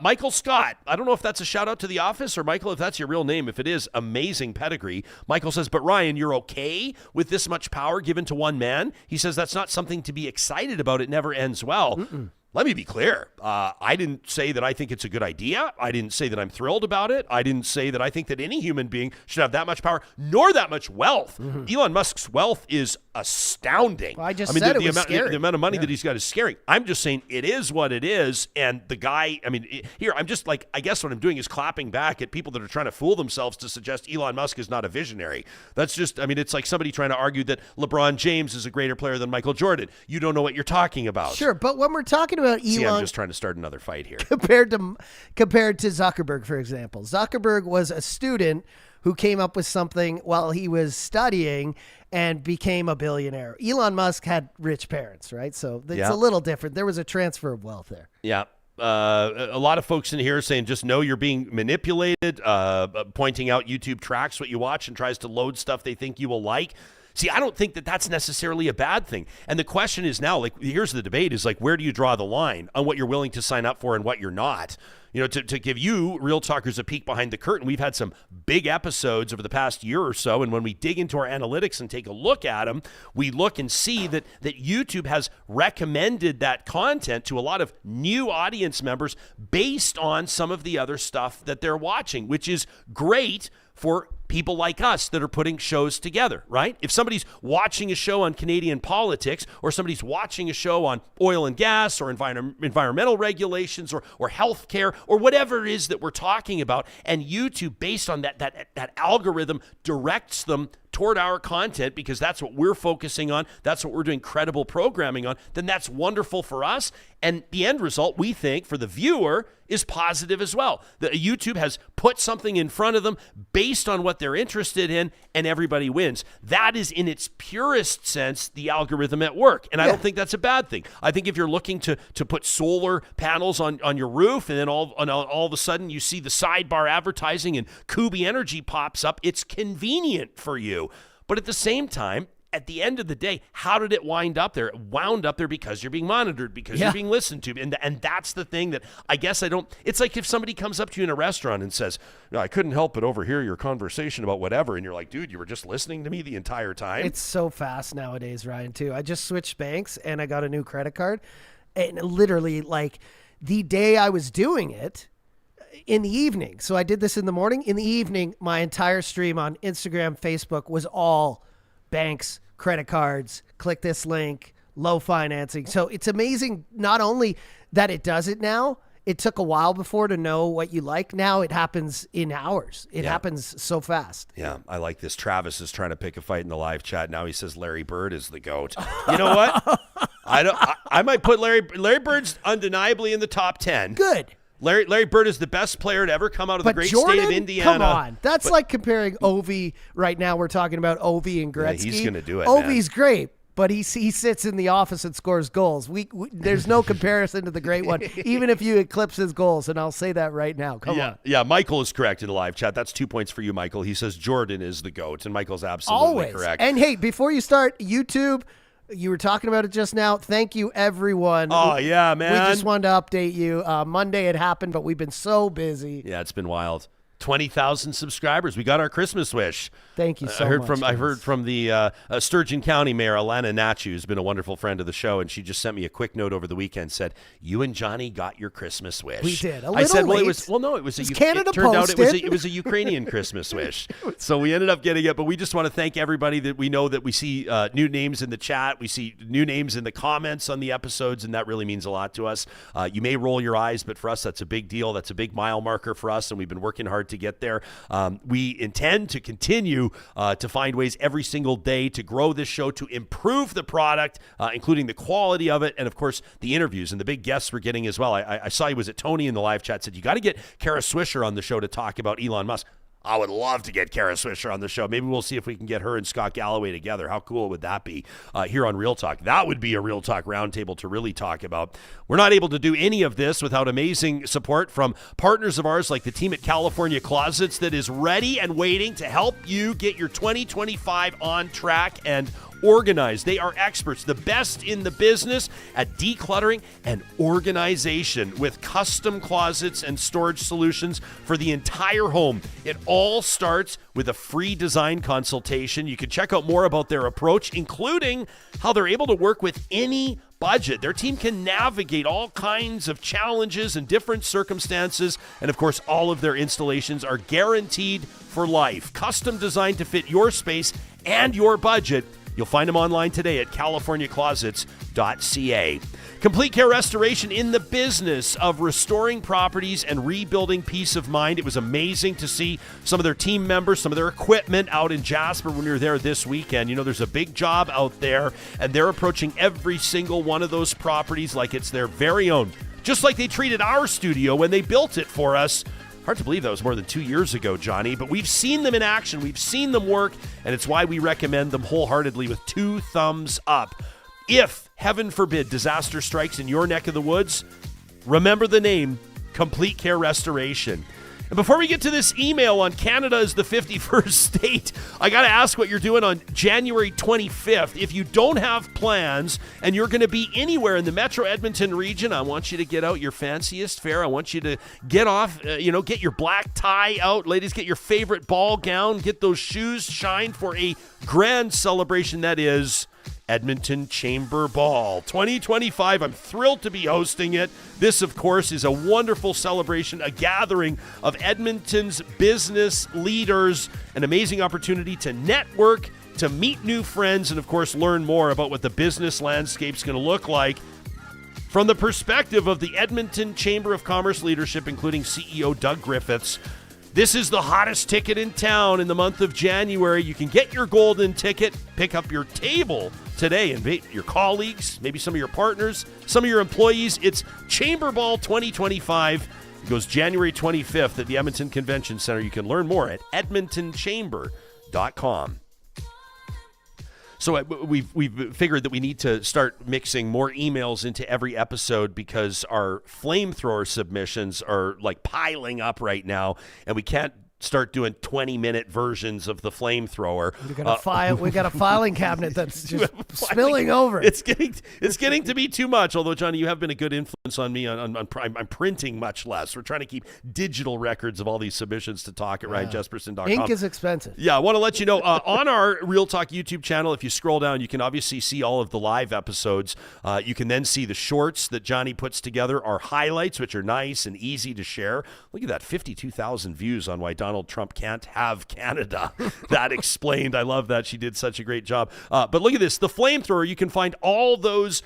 Michael Scott, I don't know if that's a shout out to The Office, or Michael, if that's your real name. If it is, amazing pedigree. Michael says, but Ryan, you're okay with this much power given to one man? He says that's not something to be excited about. It never ends well. Let me be clear. I didn't say that I think it's a good idea. I didn't say that I'm thrilled about it. I didn't say that I think that any human being should have that much power, nor that much wealth. Elon Musk's wealth is astounding. Well, I just said it was scary. The amount of money that he's got is scary. I'm just saying it is what it is. And the guy, here, I'm just like, I guess what I'm doing is clapping back at people that are trying to fool themselves to suggest Elon Musk is not a visionary. That's just, it's like somebody trying to argue that LeBron James is a greater player than Michael Jordan. You don't know what you're talking about. Sure, but when we're talking about Elon... See, I'm just trying to start another fight here. Compared to Zuckerberg, for example. Zuckerberg was a student who came up with something while he was studying and became a billionaire. Elon Musk had rich parents, right? So it's a little different. There was a transfer of wealth there. Yeah. A lot of folks in here saying just know you're being manipulated, pointing out YouTube tracks what you watch and tries to load stuff they think you will like. See, I don't think that that's necessarily a bad thing. And the question is now, like, here's the debate is like, where do you draw the line on what you're willing to sign up for and what you're not? To give you Real Talkers a peek behind the curtain, we've had some big episodes over the past year or so. And when we dig into our analytics and take a look at them, we look and see that YouTube has recommended that content to a lot of new audience members based on some of the other stuff that they're watching, which is great for people like us that are putting shows together, right? If somebody's watching a show on Canadian politics or somebody's watching a show on oil and gas or environmental regulations or healthcare or whatever it is that we're talking about, and YouTube, based on that algorithm, directs them toward our content because that's what we're focusing on, that's what we're doing credible programming on, then that's wonderful for us. And the end result, we think, for the viewer is positive as well. That YouTube has put something in front of them based on what they're interested in, and everybody wins. That is, in its purest sense, the algorithm at work. And I don't think that's a bad thing. I think if you're looking to put solar panels on your roof, and then all of a sudden you see the sidebar advertising and Kubi Energy pops up, it's convenient for you. But at the same time, at the end of the day, how did it wind up there? It wound up there because you're being monitored, because you're being listened to. And that's the thing that I guess I don't... It's like if somebody comes up to you in a restaurant and says, no, I couldn't help but overhear your conversation about whatever. And you're like, dude, you were just listening to me the entire time? It's so fast nowadays, Ryan, too. I just switched banks and I got a new credit card. And literally, like, the day I was doing it, in the evening. So I did this in the morning. In the evening, my entire stream on Instagram, Facebook was all banks, credit cards, click this link, low financing. So it's amazing not only that it does it now, it took a while before to know what you like. Now it happens in hours. It happens so fast. Yeah, I like this. Travis is trying to pick a fight in the live chat. Now he says Larry Bird is the GOAT. You know what? I might put Larry Bird's undeniably in the top 10. Good. Larry Bird is the best player to ever come out of the great Jordan, state of Indiana. Come on. That's like comparing Ovi right now. We're talking about Ovi and Gretzky. Yeah, he's going to do it, Ovi's great, but he sits in the office and scores goals. There's no comparison to the great one, even if you eclipse his goals, and I'll say that right now. Come on. Yeah, Michael is correct in the live chat. That's 2 points for you, Michael. He says Jordan is the GOAT, and Michael's absolutely correct. And hey, before you start, YouTube... You were talking about it just now. Thank you, everyone. Oh, yeah, man. We just wanted to update you. Monday it happened, but we've been so busy. Yeah, it's been wild. 20,000 subscribers. We got our Christmas wish. Thank you so much. I heard from the Sturgeon County Mayor, Alana Mac.to, who's been a wonderful friend of the show, and she just sent me a quick note over the weekend, said, you and Johnny got your Christmas wish. We did. I said, late. It was a Ukrainian Christmas wish. So we ended up getting it, but we just want to thank everybody that we know that we see new names in the chat. We see new names in the comments on the episodes, and that really means a lot to us. You may roll your eyes, but for us, that's a big deal. That's a big mile marker for us, and we've been working hard to get there. We intend to continue to find ways every single day to grow this show, to improve the product, including the quality of it, and of course the interviews and the big guests we're getting as well. I saw he was at Tony in the live chat, said you got to get Kara Swisher on the show to talk about Elon Musk. I would love to get Kara Swisher on the show. Maybe we'll see if we can get her and Scott Galloway together. How cool would that be here on Real Talk? That would be a Real Talk roundtable to really talk about. We're not able to do any of this without amazing support from partners of ours like the team at California Closets that is ready and waiting to help you get your 2025 on track and organized. They are experts, the best in the business at decluttering and organization with custom closets and storage solutions for the entire home. It all starts with a free design consultation. You can check out more about their approach, including how they're able to work with any budget. Their team can navigate all kinds of challenges and different circumstances. And of course, all of their installations are guaranteed for life. Custom designed to fit your space and your budget. You'll find them online today at californiaclosets.ca. Complete Care Restoration, in the business of restoring properties and rebuilding peace of mind. It was amazing to see some of their team members, some of their equipment out in Jasper when we were there this weekend. You know, there's a big job out there, and they're approaching every single one of those properties like it's their very own. Just like they treated our studio when they built it for us. Hard to believe that was more than 2 years ago, Johnny, but we've seen them in action. We've seen them work, and it's why we recommend them wholeheartedly with 2 thumbs up. If, heaven forbid, disaster strikes in your neck of the woods, remember the name, Complete Care Restoration. And before we get to this email on Canada is the 51st state, I got to ask what you're doing on January 25th. If you don't have plans and you're going to be anywhere in the Metro Edmonton region, I want you to get out your fanciest fare. I want you to get off, get your black tie out. Ladies, get your favorite ball gown. Get those shoes shined for a grand celebration that is Edmonton Chamber Ball 2025. I'm thrilled to be hosting it. This, of course, is a wonderful celebration, a gathering of Edmonton's business leaders, an amazing opportunity to network, to meet new friends, and, of course, learn more about what the business landscape's going to look like from the perspective of the Edmonton Chamber of Commerce leadership, including CEO Doug Griffiths. This is the hottest ticket in town in the month of January. You can get your golden ticket, pick up your table today, and meet your colleagues, maybe some of your partners, some of your employees. It's Chamber Ball 2025. It goes January 25th at the Edmonton Convention Center. You can learn more at edmontonchamber.com. So we've figured that we need to start mixing more emails into every episode because our flamethrower submissions are like piling up right now, and we can't start doing 20-minute versions of the flamethrower. We got a filing cabinet that's just spilling over. It's getting to be too much. Although, Johnny, you have been a good influence on me. I'm printing much less. We're trying to keep digital records of all these submissions to talk at RyanJespersen.com. Ink is expensive. Yeah, I want to let you know on our Real Talk YouTube channel, if you scroll down, you can obviously see all of the live episodes. You can then see the shorts that Johnny puts together, our highlights, which are nice and easy to share. Look at that, 52,000 views on why Donald Trump can't have Canada. That explained. I love that. She did such a great job. But look at this. The Flamethrower. You can find all those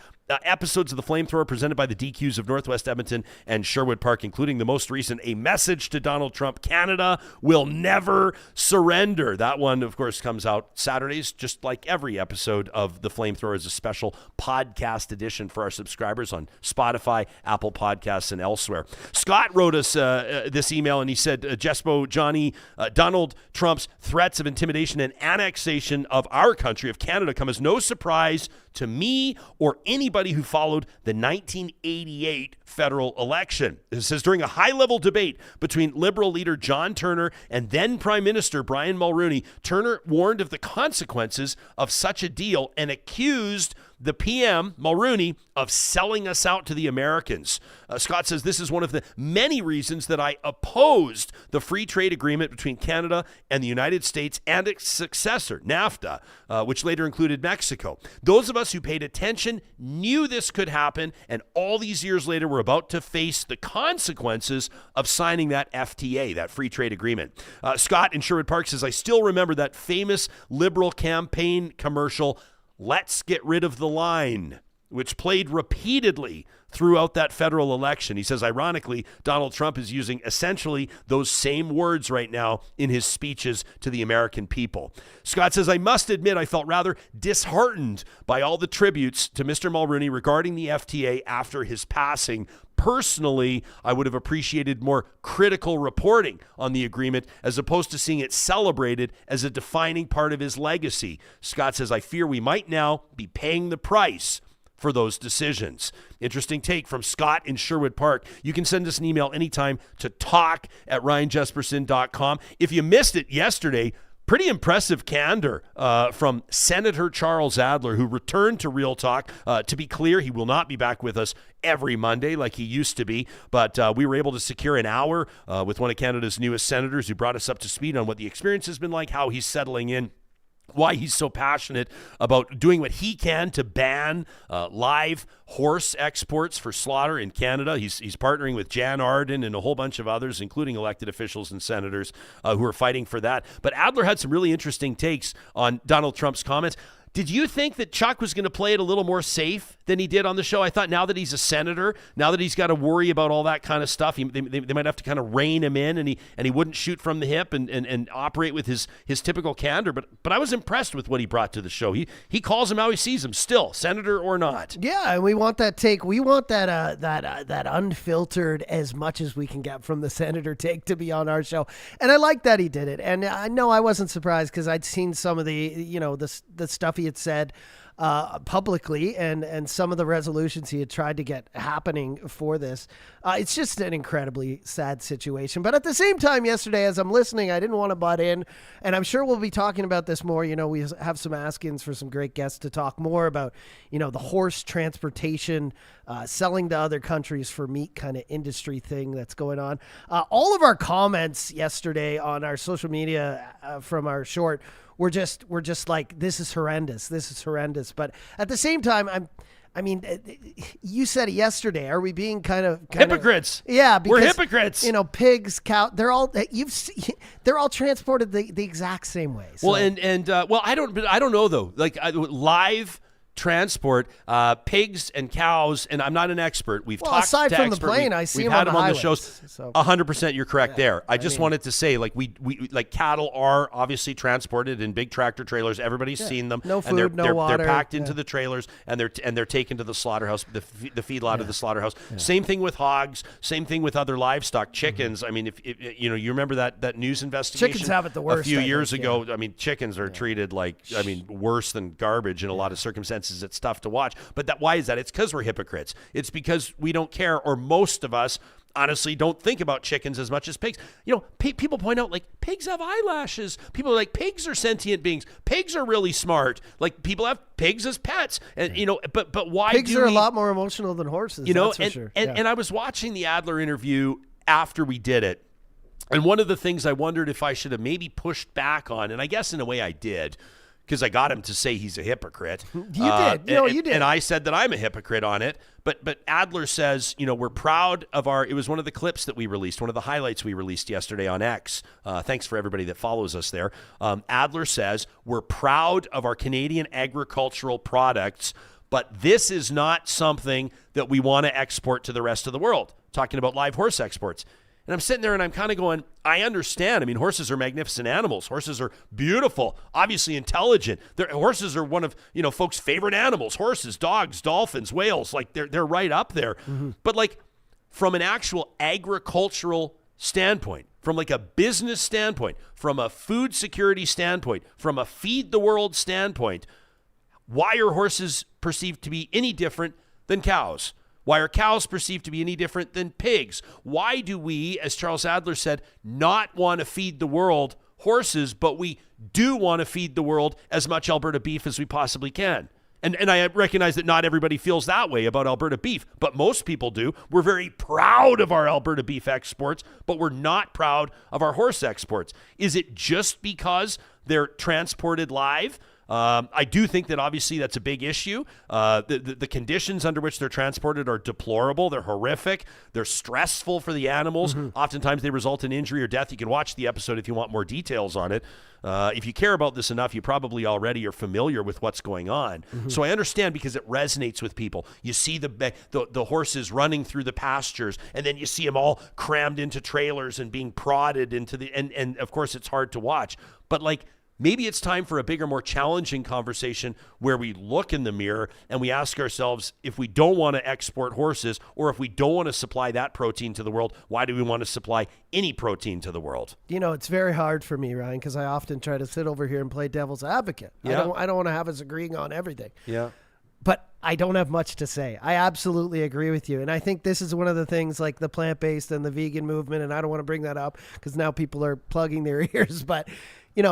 episodes of The Flamethrower presented by the DQs of Northwest Edmonton and Sherwood Park, including the most recent, A Message to Donald Trump. Canada will never surrender. That one, of course, comes out Saturdays, just like every episode of The Flamethrower is a special podcast edition for our subscribers on Spotify, Apple Podcasts, and elsewhere. Scott wrote us this email, and he said, Jespo, Johnny, Donald Trump's threats of intimidation and annexation of our country, of Canada, come as no surprise to me or anybody who followed the 1988 federal election. It says, during a high-level debate between Liberal leader John Turner and then Prime Minister Brian Mulroney, Turner warned of the consequences of such a deal and accused the PM, Mulroney, of selling us out to the Americans. Scott says, this is one of the many reasons that I opposed the free trade agreement between Canada and the United States and its successor, NAFTA, which later included Mexico. Those of us who paid attention knew this could happen, and all these years later, we're about to face the consequences of signing that FTA, that free trade agreement. Scott in Sherwood Park says, I still remember that famous Liberal campaign commercial, "Let's get rid of the line," which played repeatedly throughout that federal election. He says, ironically, Donald Trump is using essentially those same words right now in his speeches to the American people. Scott says, I must admit I felt rather disheartened by all the tributes to Mr. Mulroney regarding the FTA after his passing. Personally, I would have appreciated more critical reporting on the agreement as opposed to seeing it celebrated as a defining part of his legacy. Scott says, I fear we might now be paying the price for those decisions. Interesting take from Scott in Sherwood Park. You can send us an email anytime to talk@ryanjespersen.com. If you missed it yesterday, pretty impressive candor from Senator Charles Adler, who returned to Real Talk. To be clear, he will not be back with us every Monday like he used to be, but we were able to secure an hour with one of Canada's newest senators who brought us up to speed on what the experience has been like, how he's settling in, why he's so passionate about doing what he can to ban live horse exports for slaughter in Canada. He's partnering with Jan Arden and a whole bunch of others, including elected officials and senators who are fighting for that. But Adler had some really interesting takes on Donald Trump's comments. Did you think that Chuck was going to play it a little more safe than he did on the show? I thought now that he's a senator, now that he's got to worry about all that kind of stuff, they might have to kind of rein him in, and he wouldn't shoot from the hip and operate with his typical candor. But I was impressed with what he brought to the show. He calls him how he sees him, still, senator or not. Yeah, and we want that take. We want that unfiltered as much as we can get from the senator take to be on our show. And I like that he did it. And I know I wasn't surprised because I'd seen some of the stuff he had said publicly and some of the resolutions he had tried to get happening for this. It's just an incredibly sad situation. But at the same time, yesterday, as I'm listening, I didn't want to butt in. And I'm sure we'll be talking about this more. We have some ask-ins for some great guests to talk more about, the horse transportation, selling to other countries for meat kind of industry thing that's going on. All of our comments yesterday on our social media from our short we're just like, this is horrendous. This is horrendous. But at the same time, you said it yesterday. Are we being kind of hypocrites? Yeah, because, we're hypocrites. Pigs, cow, they're all transported the exact same way. So. Well, I don't know though. Like live transport, pigs and cows, and I'm not an expert. We've talked aside to from expert. the plane, I see we've them had on them the on the shows. So. 100%, you're correct there. I just wanted to say, like we like cattle are obviously transported in big tractor trailers. Everybody's seen them. No food, no water. They're packed into the trailers and they're taken to the slaughterhouse, the feedlot of the slaughterhouse. Yeah. Same thing with hogs. Same thing with other livestock. Chickens. I mean, if you remember that news investigation. Chickens have it the worst. A few years ago. I mean, chickens are treated like worse than garbage in a lot of circumstances. It's tough to watch. But why is that? It's because we're hypocrites. It's because we don't care, or most of us honestly don't think about chickens as much as pigs. People point out, like, pigs have eyelashes. People are like, pigs are sentient beings. Pigs are really smart. Like, people have pigs as pets. And but why pigs are a lot more emotional than horses? That's for sure. And I was watching the Adler interview after we did it, and one of the things I wondered if I should have maybe pushed back on, and I guess in a way I did, because I got him to say he's a hypocrite. You did. You did. And I said that I'm a hypocrite on it. But Adler says, we're proud of it was one of the clips that we released, one of the highlights we released yesterday on X. Thanks for everybody that follows us there. Adler says, we're proud of our Canadian agricultural products, but this is not something that we want to export to the rest of the world. Talking about live horse exports. And I'm sitting there and I'm kind of going, I understand. I mean, horses are magnificent animals. Horses are beautiful, obviously intelligent. Horses are one of, folks' favorite animals. Horses, dogs, dolphins, whales, like they're right up there. Mm-hmm. But like from an actual agricultural standpoint, from like a business standpoint, from a food security standpoint, from a feed the world standpoint, why are horses perceived to be any different than cows? Why are cows perceived to be any different than pigs? Why do we, as Charles Adler said, not want to feed the world horses, but we do want to feed the world as much Alberta beef as we possibly can? And I recognize that not everybody feels that way about Alberta beef, but most people do. We're very proud of our Alberta beef exports, but we're not proud of our horse exports. Is it just because they're transported live? I do think that obviously that's a big issue. The conditions under which they're transported are deplorable. They're horrific. They're stressful for the animals. Mm-hmm. Oftentimes they result in injury or death. You can watch the episode if you want more details on it. If you care about this enough, you probably already are familiar with what's going on. Mm-hmm. So I understand because it resonates with people. You see the horses running through the pastures, and then you see them all crammed into trailers and being prodded into and of course it's hard to watch. But like, maybe it's time for a bigger, more challenging conversation where we look in the mirror and we ask ourselves, if we don't want to export horses, or if we don't want to supply that protein to the world, why do we want to supply any protein to the world? It's very hard for me, Ryan, because I often try to sit over here and play devil's advocate. Yeah. I don't want to have us agreeing on everything. Yeah. But I don't have much to say. I absolutely agree with you. And I think this is one of the things, like the plant-based and the vegan movement, and I don't want to bring that up because now people are plugging their ears, but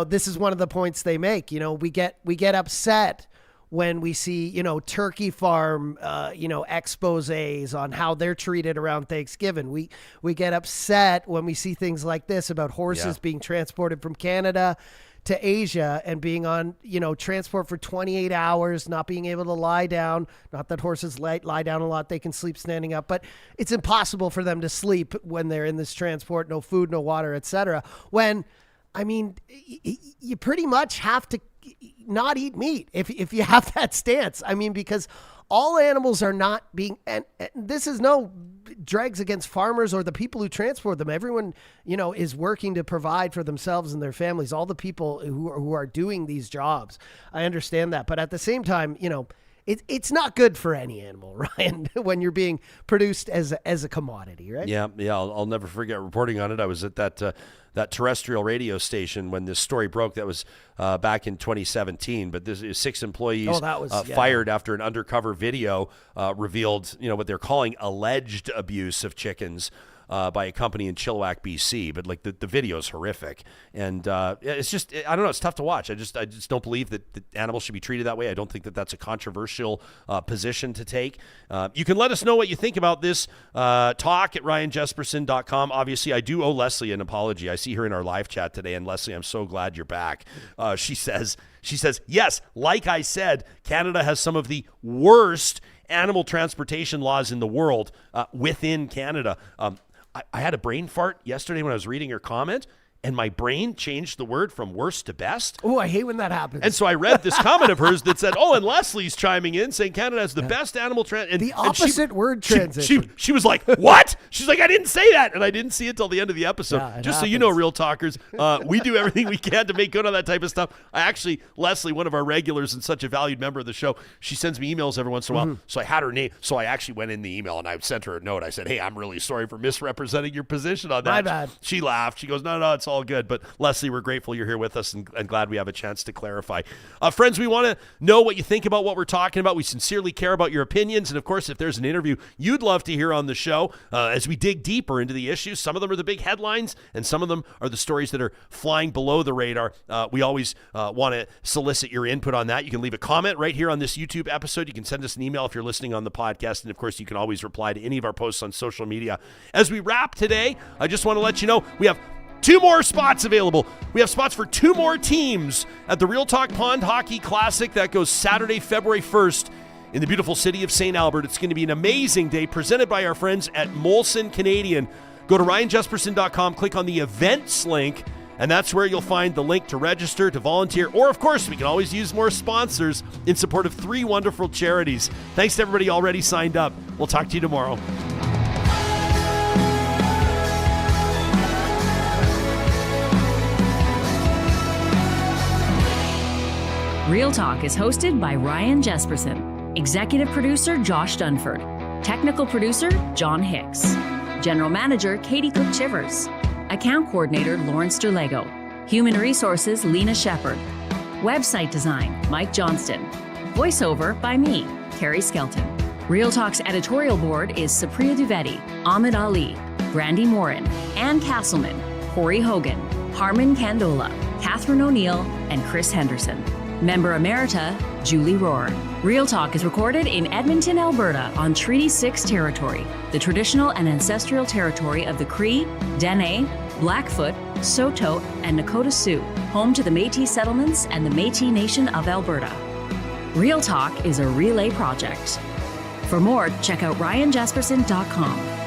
this is one of the points they make. We get upset when we see, turkey farm, exposés on how they're treated around Thanksgiving. We get upset when we see things like this about horses being transported from Canada to Asia and being on, transport for 28 hours, not being able to lie down. Not that horses lie down a lot. They can sleep standing up, but it's impossible for them to sleep when they're in this transport, no food, no water, etc. You pretty much have to, not eat meat if you have that stance. I mean, because all animals are not being, and this is no dregs against farmers or the people who transport them. Everyone, is working to provide for themselves and their families. All the people who are doing these jobs. I understand that. But at the same time, it's not good for any animal, Ryan, when you're being produced as a commodity, right? Yeah. I'll never forget reporting on it. I was at that terrestrial radio station when this story broke. That was back in 2017. But this is 6 employees fired after an undercover video revealed, what they're calling alleged abuse of chickens by a company in Chilliwack, BC. But like the video is horrific, and it's just, I don't know, it's tough to watch. I just don't believe that animals should be treated that way. I don't think that that's a controversial position to take. You can let us know what you think about this. Talk at ryanjespersen.com. Obviously, I do owe Leslie an apology. I see her in our live chat today, and Leslie, I'm so glad you're back. She says, yes, like I said, Canada has some of the worst animal transportation laws in the world within Canada. I had a brain fart yesterday when I was reading your comment, and my brain changed the word from worst to best. Oh, I hate when that happens. And so I read this comment of hers that said, and Leslie's chiming in saying Canada has the best animal transit. The opposite word transition. She was like, what? She's like, I didn't say that. And I didn't see it till the end of the episode. Yeah, Just happens. So you know, Real Talkers, we do everything we can to make good on that type of stuff. Leslie, one of our regulars and such a valued member of the show, she sends me emails every once in a while. So I had her name. So I actually went in the email and I sent her a note. I said, hey, I'm really sorry for misrepresenting your position on that. My bad. She laughed. She goes, no, it's all good. But Leslie, we're grateful you're here with us and glad we have a chance to clarify. Friends, we want to know what you think about what we're talking about. We sincerely care about your opinions. And, of course, if there's an interview you'd love to hear on the show as we dig deeper into the issues, some of them are the big headlines and some of them are the stories that are flying below the radar. We always want to solicit your input on that. You can leave a comment right here on this YouTube episode. You can send us an email if you're listening on the podcast. And, of course, you can always reply to any of our posts on social media. As we wrap today, I just want to let you know we have 2 more spots available. We have spots for 2 more teams at the Real Talk Pond Hockey Classic. That goes Saturday, February 1st in the beautiful city of St. Albert. It's going to be an amazing day presented by our friends at Molson Canadian. Go to ryanjespersen.com, click on the events link, and that's where you'll find the link to register, to volunteer, or, of course, we can always use more sponsors in support of 3 wonderful charities. Thanks to everybody already signed up. We'll talk to you tomorrow. Real Talk is hosted by Ryan Jespersen, executive producer Josh Dunford, technical producer John Hicks, general manager Katie Cook-Chivers, account coordinator Lawrence Derlego, human resources Lena Shepard, website design Mike Johnston, voiceover by me, Carrie Skelton. Real Talk's editorial board is Supriya Dwivedi, Ahmed Ali, Brandy Morin, Ann Castleman, Corey Hogan, Harmon Candola, Catherine O'Neill, and Chris Henderson. Member Emerita, Julie Rohr. Real Talk is recorded in Edmonton, Alberta on Treaty 6 territory, the traditional and ancestral territory of the Cree, Dene, Blackfoot, Saulteaux, and Nakota Sioux, home to the Métis settlements and the Métis Nation of Alberta. Real Talk is a relay project. For more, check out ryanjespersen.com.